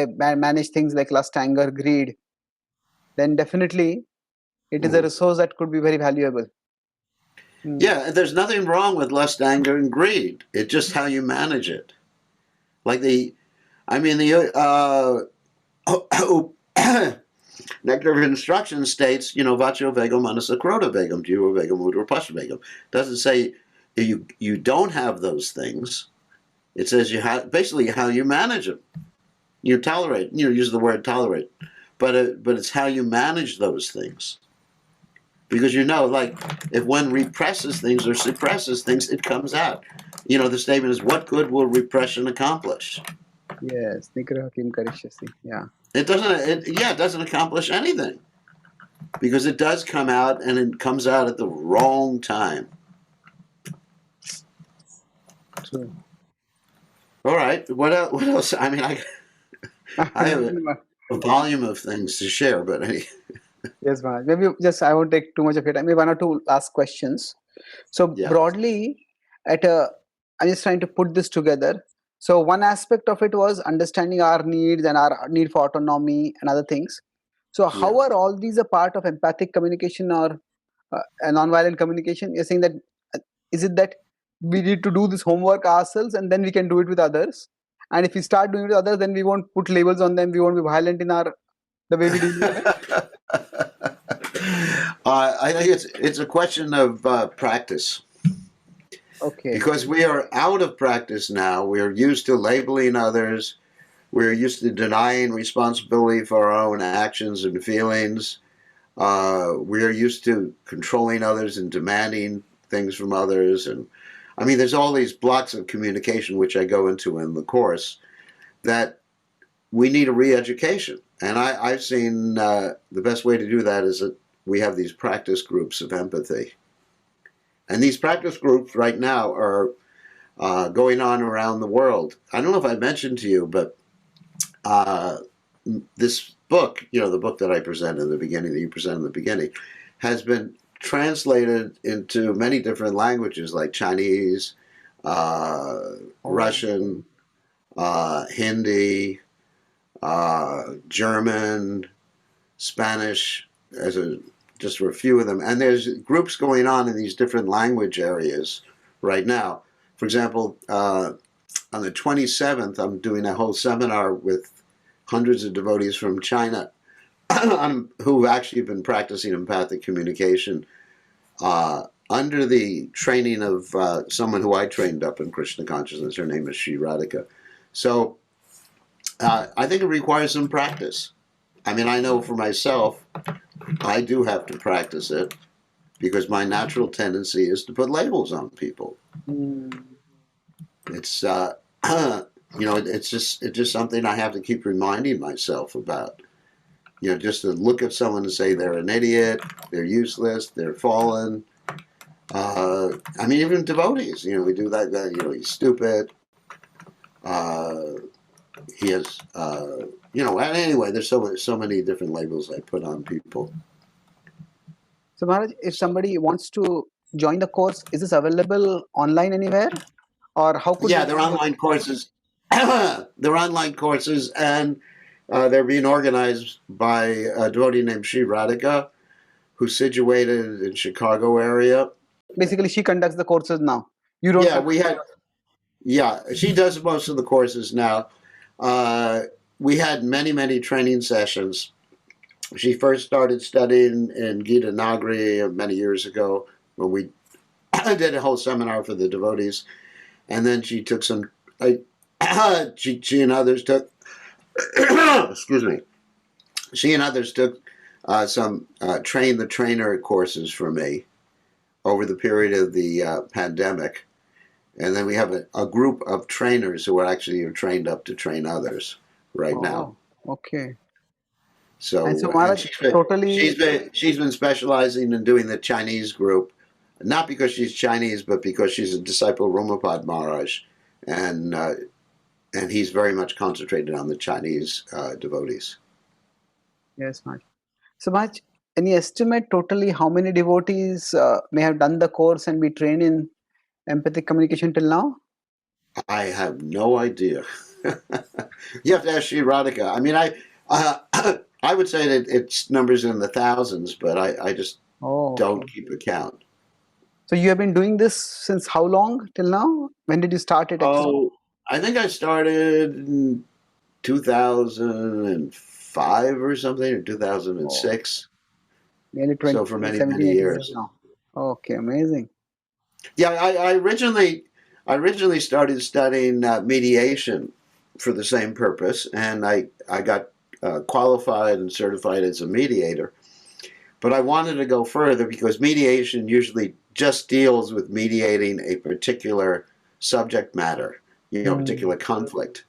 manage things like lust, anger, greed, then definitely it is a resource that could be very valuable.
Yeah, there's nothing wrong with lust, anger, and greed. It's just how you manage it. Like Nectar of Instruction states, Vacho Vegam Manasa Krota Vegam, Jiva Vegam Udra Pasha Vegam. Doesn't say you don't have those things. It says basically how you manage them. You tolerate, use the word tolerate. But it's how you manage those things. Because like if one represses things or suppresses things, it comes out. The statement is, what good will repression accomplish?
Yes, Nigraha Kim Karishyasi. Yeah.
It doesn't accomplish anything. Because it does come out, and it comes out at the wrong time.
True.
All right. What else? I mean, I have a volume of things to share, but
yes, Maharaj. Maybe I won't take too much of your time. Maybe one or two last questions. So
yeah.
broadly, I'm just trying to put this together. So one aspect of it was understanding our needs and our need for autonomy and other things. So how are all these a part of empathic communication or a non-violent communication? You're saying that is it that we need to do this homework ourselves and then we can do it with others? And if we start doing it with others, then we won't put labels on them. We won't be violent in the way we deal with them.
I think it's a question of practice.
Okay.
Because we are out of practice now. We are used to labeling others. We're used to denying responsibility for our own actions and feelings. We are used to controlling others and demanding things from others. And I mean, there's all these blocks of communication, which I go into in the course, that we need a re-education. And I've seen the best way to do that is that we have these practice groups of empathy. And these practice groups right now are going on around the world. I don't know if I mentioned to you, but this book, the book that I present in the beginning, that you present in the beginning, has been translated into many different languages like Chinese, Russian, Hindi, German, Spanish, just for a few of them. And there's groups going on in these different language areas right now. For example, on the 27th, I'm doing a whole seminar with hundreds of devotees from China who've actually been practicing empathic communication under the training of someone who I trained up in Krishna consciousness. Her name is Sri Radhika. So I think it requires some practice. I mean, I know for myself, I do have to practice it because my natural tendency is to put labels on people. It's it's just something I have to keep reminding myself about. Just to look at someone and say they're an idiot, they're useless, they're fallen. I mean, even devotees, we do that. He's stupid. He has, anyway, there's so many different labels I put on people.
So Maharaj, if somebody wants to join the course, is this available online anywhere? Or how could
they're online courses. They're online courses, and they're being organized by a devotee named Sri Radhika, who's situated in Chicago area.
Basically, she conducts the courses now. You don't.
She does most of the courses now. We had many training sessions. She first started studying in Gita Nagari many years ago when we did a whole seminar for the devotees. And then she took she and others took excuse me, she and others took some train the trainer courses for me over the period of the pandemic. And then we have a group of trainers who are actually trained up to train others right now.
Okay.
So,
And so
and
Maharaj, totally.
she's been specializing in doing the Chinese group, not because she's Chinese, but because she's a disciple of Prabhupada Maharaj, and he's very much concentrated on the Chinese devotees.
Yes, Maharaj. So Maharaj, any estimate totally how many devotees may have done the course and be trained in empathic communication till now?
I have no idea. You have to ask Sri Radhika. I mean, I would say that it's numbers in the thousands, but I just don't keep account.
So you have been doing this since how long till now? When did you start it?
Oh, I think I started in 2005 or something, or 2006.
Nearly 20,
so for many years
now. Okay, amazing.
Yeah, I originally started studying mediation for the same purpose, and I got qualified and certified as a mediator. But I wanted to go further because mediation usually just deals with mediating a particular subject matter, a particular conflict.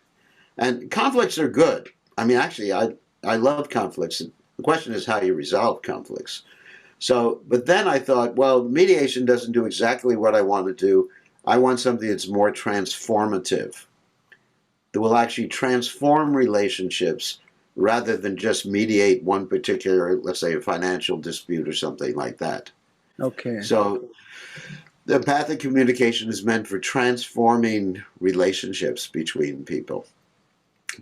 And conflicts are good. I mean, actually, I love conflicts. The question is how you resolve conflicts. So, but then I thought, well, mediation doesn't do exactly what I want to do. I want something that's more transformative, that will actually transform relationships rather than just mediate one particular, let's say, a financial dispute or something like that.
Okay.
So the empathic communication is meant for transforming relationships between people,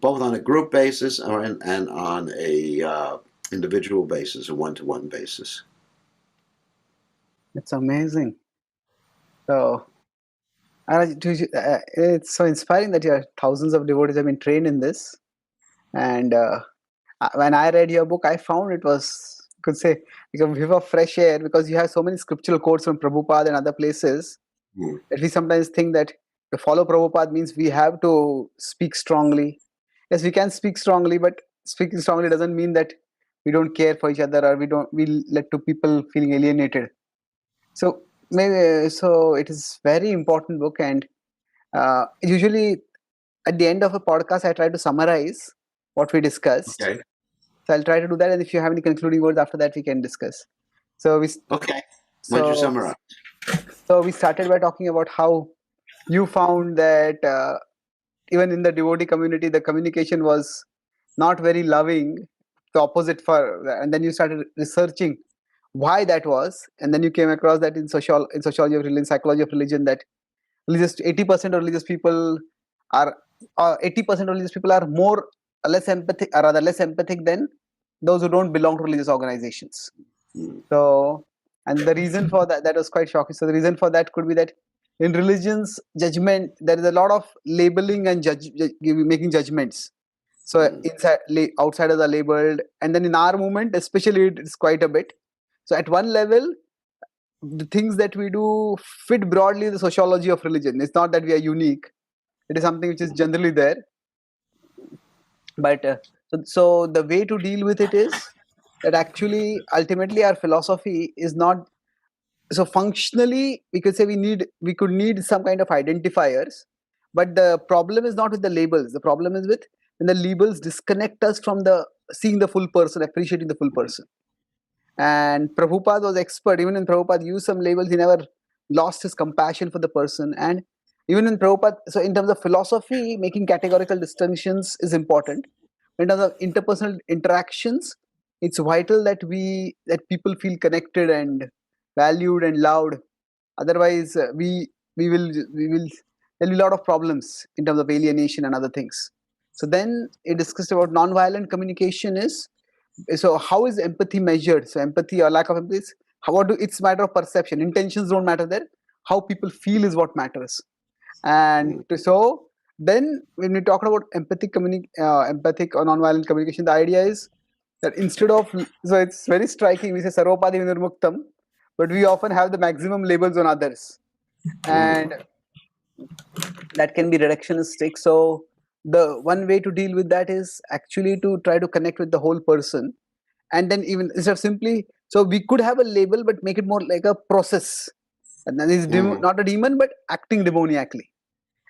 both on a group basis and on a individual basis, a one-to-one basis.
It's amazing. So it's so inspiring that your thousands of devotees have been trained in this. And when I read your book, I found it was, could say, like a whiff of fresh air, because you have so many scriptural quotes from Prabhupada and other places that we sometimes think that to follow Prabhupada means we have to speak strongly. Yes, we can speak strongly, but speaking strongly doesn't mean that we don't care for each other, or we let to people feeling alienated. So maybe so it is very important book, and usually at the end of a podcast I try to summarize what we discussed.
Okay.
So I'll try to do that, and if you have any concluding words after that, we can discuss. So
Okay. Why don't you summarize?
So we started by talking about how you found that even in the devotee community, the communication was not very loving, the opposite and then you started researching why that was, and then you came across that in sociology of religion, psychology of religion, that 80% of religious people are 80% of religious people are more less empathic, or rather less empathic than those who don't belong to religious organizations. So, and the reason for that was quite shocking. So the reason for that could be that in religions, judgment, there is a lot of labeling and making judgments. So outsiders are labeled, and then in our movement especially, it's quite a bit. So at one level, the things that we do fit broadly the sociology of religion. It's not that we are unique. It is something which is generally there. But so the way to deal with it is that actually ultimately our philosophy is not, so functionally we could say we could need some kind of identifiers, but the problem is not with the labels. The problem is with when the labels disconnect us from the seeing the full person, appreciating the full person. And Prabhupada was expert. Even in Prabhupada used some labels, he never lost his compassion for the person. And even in Prabhupada, so in terms of philosophy, making categorical distinctions is important. In terms of interpersonal interactions, it's vital that people feel connected and valued and loved. Otherwise, we will there'll be a lot of problems in terms of alienation and other things. So then it discussed about nonviolent communication is, so how is empathy measured? So empathy or lack of empathy is it's a matter of perception. Intentions don't matter there. How people feel is what matters. And so then when we talk about empathic or nonviolent communication, the idea is that instead of, so it's very striking, we say sarvopadi vinirmuktam, but we often have the maximum labels on others, and that can be reductionistic. So the one way to deal with that is actually to try to connect with the whole person. And then even instead of simply, so we could have a label but make it more like a process, and then it's not a demon but acting demoniacally.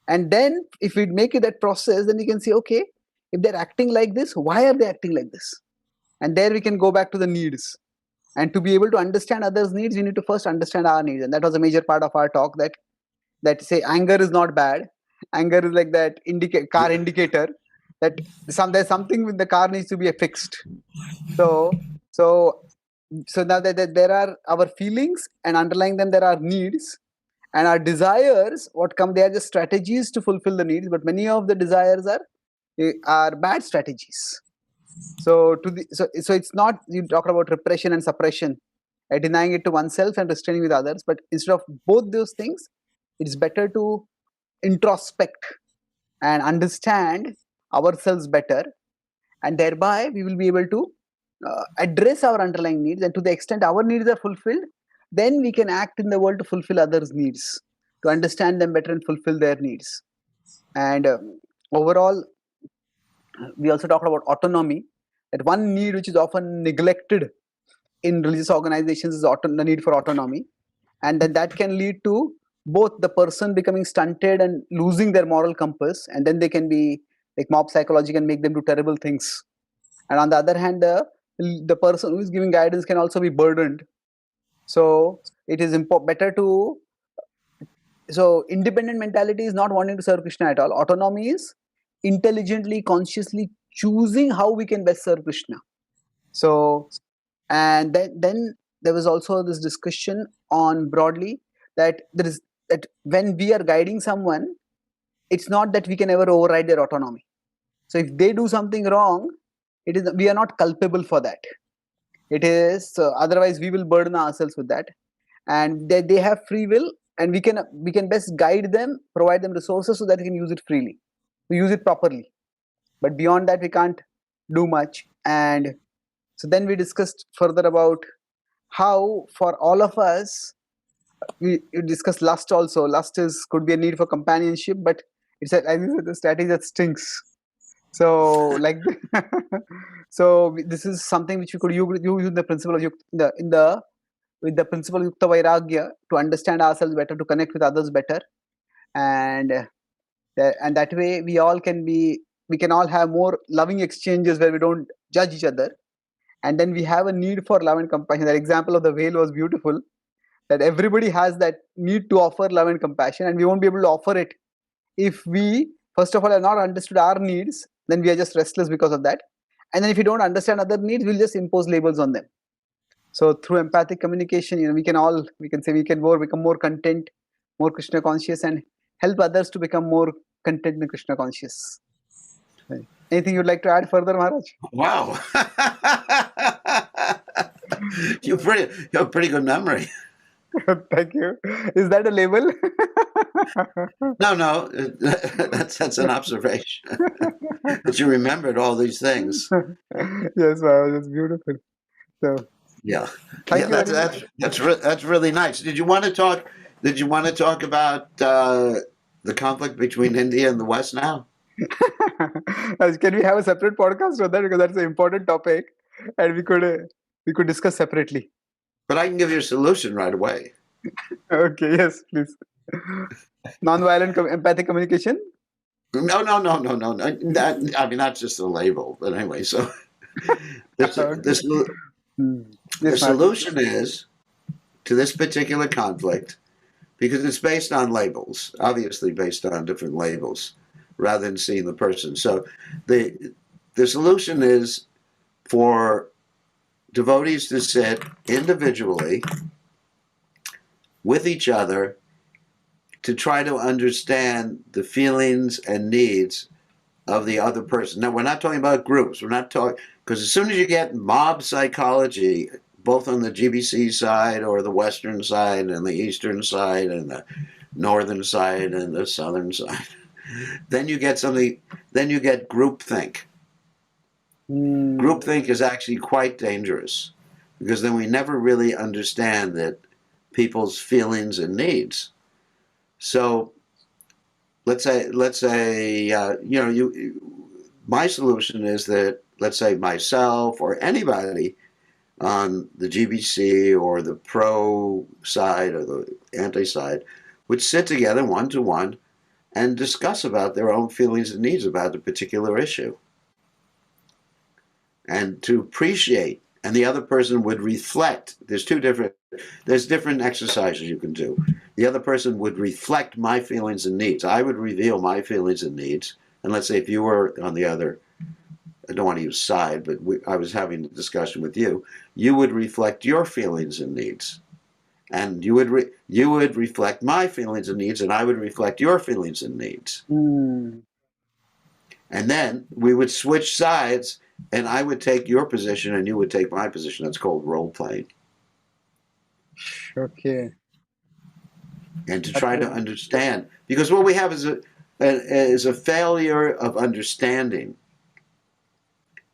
And then if we make it that process, then you can see, okay, if they're acting like this, why are they acting like this? And there we can go back to the needs. And to be able to understand others' needs, we need to first understand our needs. And that was a major part of our talk, that say anger is not bad. Anger is like that car indicator that there's something with the car needs to be fixed. So now that there are our feelings, and underlying them there are needs, and our desires, what come, they are just strategies to fulfill the needs, but many of the desires are bad strategies. So it's not, you talk about repression and suppression, denying it to oneself and restraining with others, but instead of both those things, it's better to introspect and understand ourselves better, and thereby we will be able to address our underlying needs, and to the extent our needs are fulfilled, then we can act in the world to fulfill others' needs, to understand them better and fulfill their needs. And overall, we also talked about autonomy, that one need which is often neglected in religious organizations is the need for autonomy, and then that can lead to both the person becoming stunted and losing their moral compass, and then they can be like mob psychology can make them do terrible things. And on the other hand, the person who is giving guidance can also be burdened. So it is better to, so independent mentality is not wanting to serve Krishna at all. Autonomy is intelligently, consciously choosing how we can best serve Krishna. So, and then there was also this discussion on broadly that when we are guiding someone, it's not that we can ever override their autonomy. So if they do something wrong, we are not culpable for that. It is otherwise we will burden ourselves with that, and they have free will, and we can best guide them, provide them resources so that they can use it freely, we use it properly. But beyond that, we can't do much. And so then we discussed further about how for all of us, we discussed lust also. Lust could be a need for companionship, but it's the strategy that stinks. So like so this is something which we could use the principle of with the principle of Yukta Vairagya to understand ourselves better, to connect with others better, and that way we can all have more loving exchanges where we don't judge each other, and then we have a need for love and compassion. That example of the whale was beautiful, that everybody has that need to offer love and compassion, and we won't be able to offer it if we first of all have not understood our needs. Then we are just restless because of that, and then if we don't understand other needs, we'll just impose labels on them. So through empathic communication, we can become more content, more Krishna conscious, and help others to become more content and Krishna conscious. Anything you'd like to add further, Maharaj?
Wow. You have a pretty good memory.
Thank you. Is that a label?
No, that's an observation. That you remembered all these things.
Yes, Maharaj, that's beautiful. So
yeah,
thank you.
That's really nice. Did you want to talk about the conflict between India and the West now?
Can we have a separate podcast on that, because that's an important topic, and we could discuss separately.
But I can give you a solution right away.
Okay, yes, please. Nonviolent empathic communication?
No. I mean, that's just a label. But anyway, so the solution is to this particular conflict, because it's based on labels, obviously based on different labels, rather than seeing the person. So the solution is for devotees to sit individually with each other to try to understand the feelings and needs of the other person. Now, we're not talking about groups. We're not talking, because as soon as you get mob psychology, both on the GBC side or the Western side and the Eastern side and the Northern side and the Southern side, then you get groupthink. Groupthink is actually quite dangerous, because then we never really understand that people's feelings and needs. So let's say, my solution is that, let's say, myself or anybody on the GBC or the pro side or the anti side would sit together one to one and discuss about their own feelings and needs about the particular issue. And to appreciate, and the other person would reflect. There's different exercises you can do. The other person would reflect my feelings and needs. I would reveal my feelings and needs. And let's say if you were on the other, I don't want to use side, but I was having a discussion with you, you would reflect your feelings and needs. And you would reflect my feelings and needs, and I would reflect your feelings and needs.
Mm.
And then we would switch sides, and I would take your position and you would take my position. That's called role playing.
Okay.
And to try to understand, because what we have is a failure of understanding.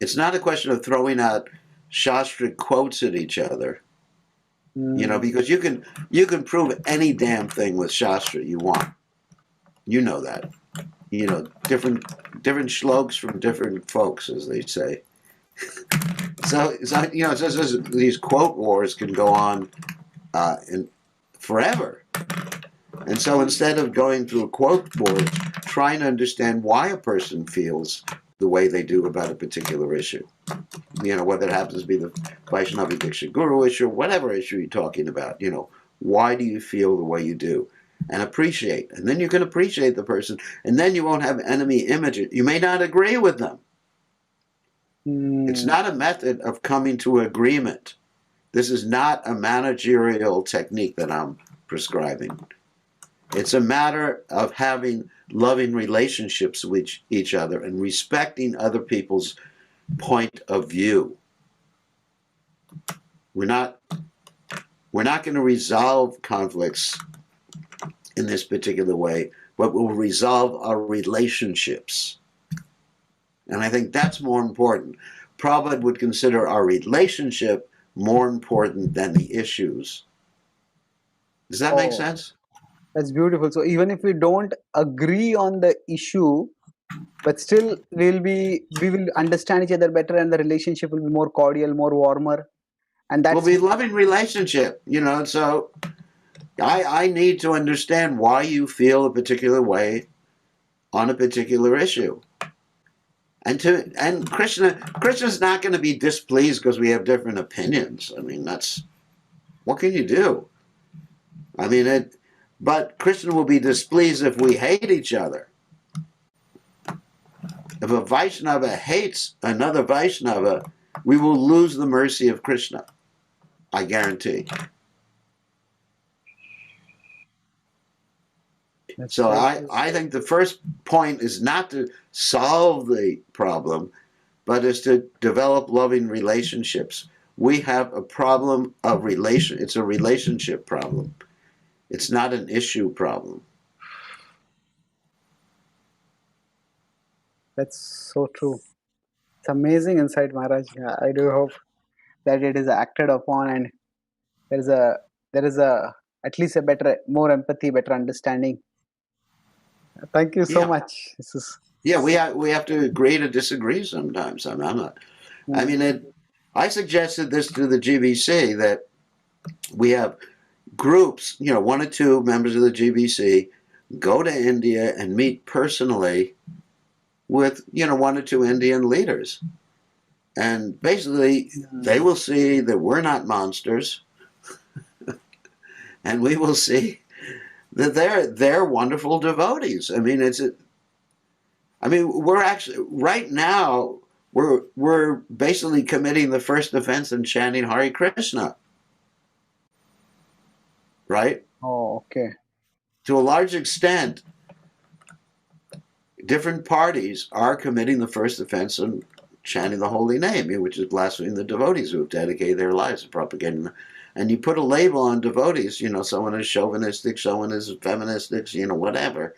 It's not a question of throwing out Shastric quotes at each other, because you can prove any damn thing with Shastra you want. You know that. Different shlokas from different folks, as they say. So it's just these quote wars can go on forever. And so instead of going through a quote war, trying to understand why a person feels the way they do about a particular issue. Whether it happens to be the Vaishnava Diksha Guru issue, whatever issue you're talking about, why do you feel the way you do? And appreciate. And then you can appreciate the person, and then you won't have enemy images. You may not agree with them. It's not a method of coming to agreement. This is not a managerial technique that I'm prescribing. It's a matter of having loving relationships with each other and respecting other people's point of view. We're not going to resolve conflicts in this particular way, but we'll resolve our relationships. And I think that's more important. Prabhupada would consider our relationship more important than the issues. Does that make sense?
That's beautiful. So even if we don't agree on the issue, but still we will understand each other better, and the relationship will be more cordial, more warmer. And that
will be a loving relationship, so I need to understand why you feel a particular way on a particular issue. And Krishna's not going to be displeased because we have different opinions. I mean, what can you do? I mean, but Krishna will be displeased if we hate each other. If a Vaishnava hates another Vaishnava, we will lose the mercy of Krishna. I guarantee. So I think the first point is not to solve the problem, but is to develop loving relationships. We have a problem of it's a relationship problem. It's not an issue problem.
That's so true. It's amazing insight, Maharaj. I do hope that it is acted upon, and there is a at least a more empathy, better understanding. Thank you so much.
We have to agree to disagree sometimes. I'm not. I mean, I suggested this to the GBC that we have groups, 1 or 2 members of the GBC go to India and meet personally with, 1 or 2 Indian leaders. And basically, they will see that we're not monsters. And we will see that they're wonderful devotees. I mean, we're actually, right now, we're basically committing the first offense in chanting Hare Krishna. Right?
Oh, okay.
To a large extent, different parties are committing the first offense in chanting the holy name, which is blaspheming the devotees who have dedicated their lives to propagating. And you put a label on devotees, someone is chauvinistic, someone is feministic, whatever.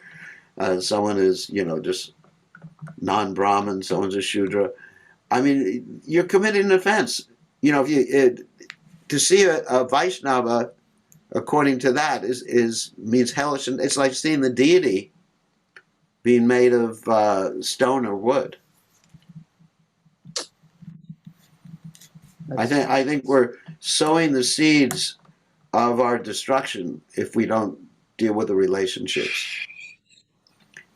Someone is, just non-Brahmin, someone's a Shudra. I mean, you're committing an offense. To see a Vaishnava, according to that, means hellish. It's like seeing the deity being made of stone or wood. I think we're sowing the seeds of our destruction if we don't deal with the relationships.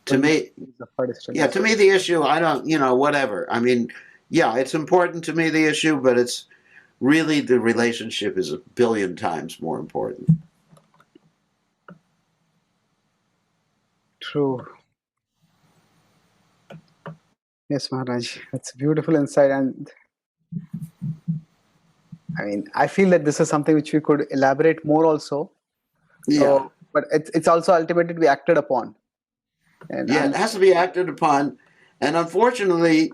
To me, the issue, I don't, whatever. I mean, yeah, it's important to me, the issue, but it's really the relationship is 1,000,000,000 times more important.
True. Yes, Maharaj. It's a beautiful insight. And I mean, I feel that this is something which we could elaborate more also.
Yeah.
So, but it's also ultimately to be acted upon. And
yeah, it has to be acted upon. And unfortunately,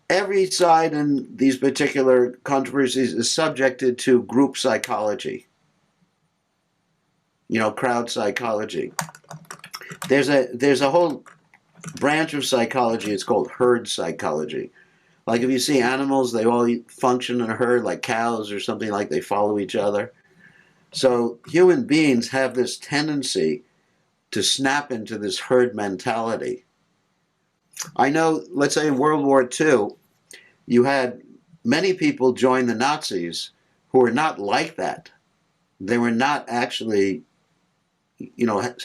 every side in these particular controversies is subjected to group psychology, crowd psychology. There's a whole branch of psychology. It's called herd psychology. Like if you see animals, they all function in a herd, like cows or something, like they follow each other. So human beings have this tendency to snap into this herd mentality. I know, let's say in World War II, you had many people join the Nazis who were not like that. They were not actually,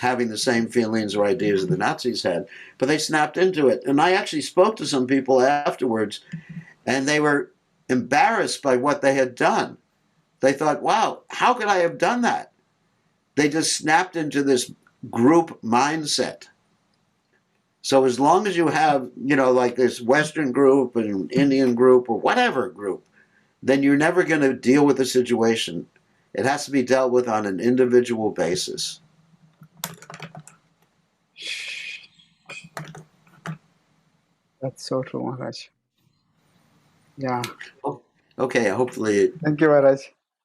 having the same feelings or ideas that the Nazis had, but they snapped into it. And I actually spoke to some people afterwards, and they were embarrassed by what they had done. They thought, wow, how could I have done that? They just snapped into this group mindset. So as long as you have, like this Western group and Indian group or whatever group, then you're never going to deal with the situation. It has to be dealt with on an individual basis.
That's so true, Maharaj. Yeah.
Okay, hopefully.
Thank you, Maharaj.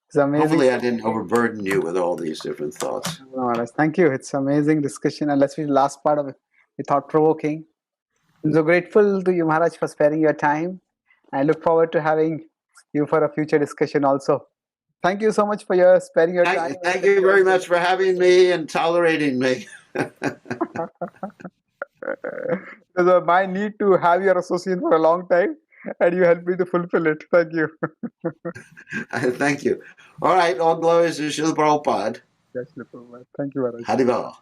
It's amazing.
Hopefully I didn't overburden you with all these different thoughts.
No, Maharaj. Thank you. It's amazing discussion. And let's be the last part of it. The thought-provoking. I'm so grateful to you, Maharaj, for sparing your time. I look forward to having you for a future discussion also. Thank you so much for your sparing your time.
Thank you very much for having me and tolerating me.
Because my need to have your association for a long time, and you helped me to fulfill it. Thank you.
Thank you. All right, all glories to Srila Prabhupada.
Yes, Prabhupada. Thank you, Maharaj.
Haribol.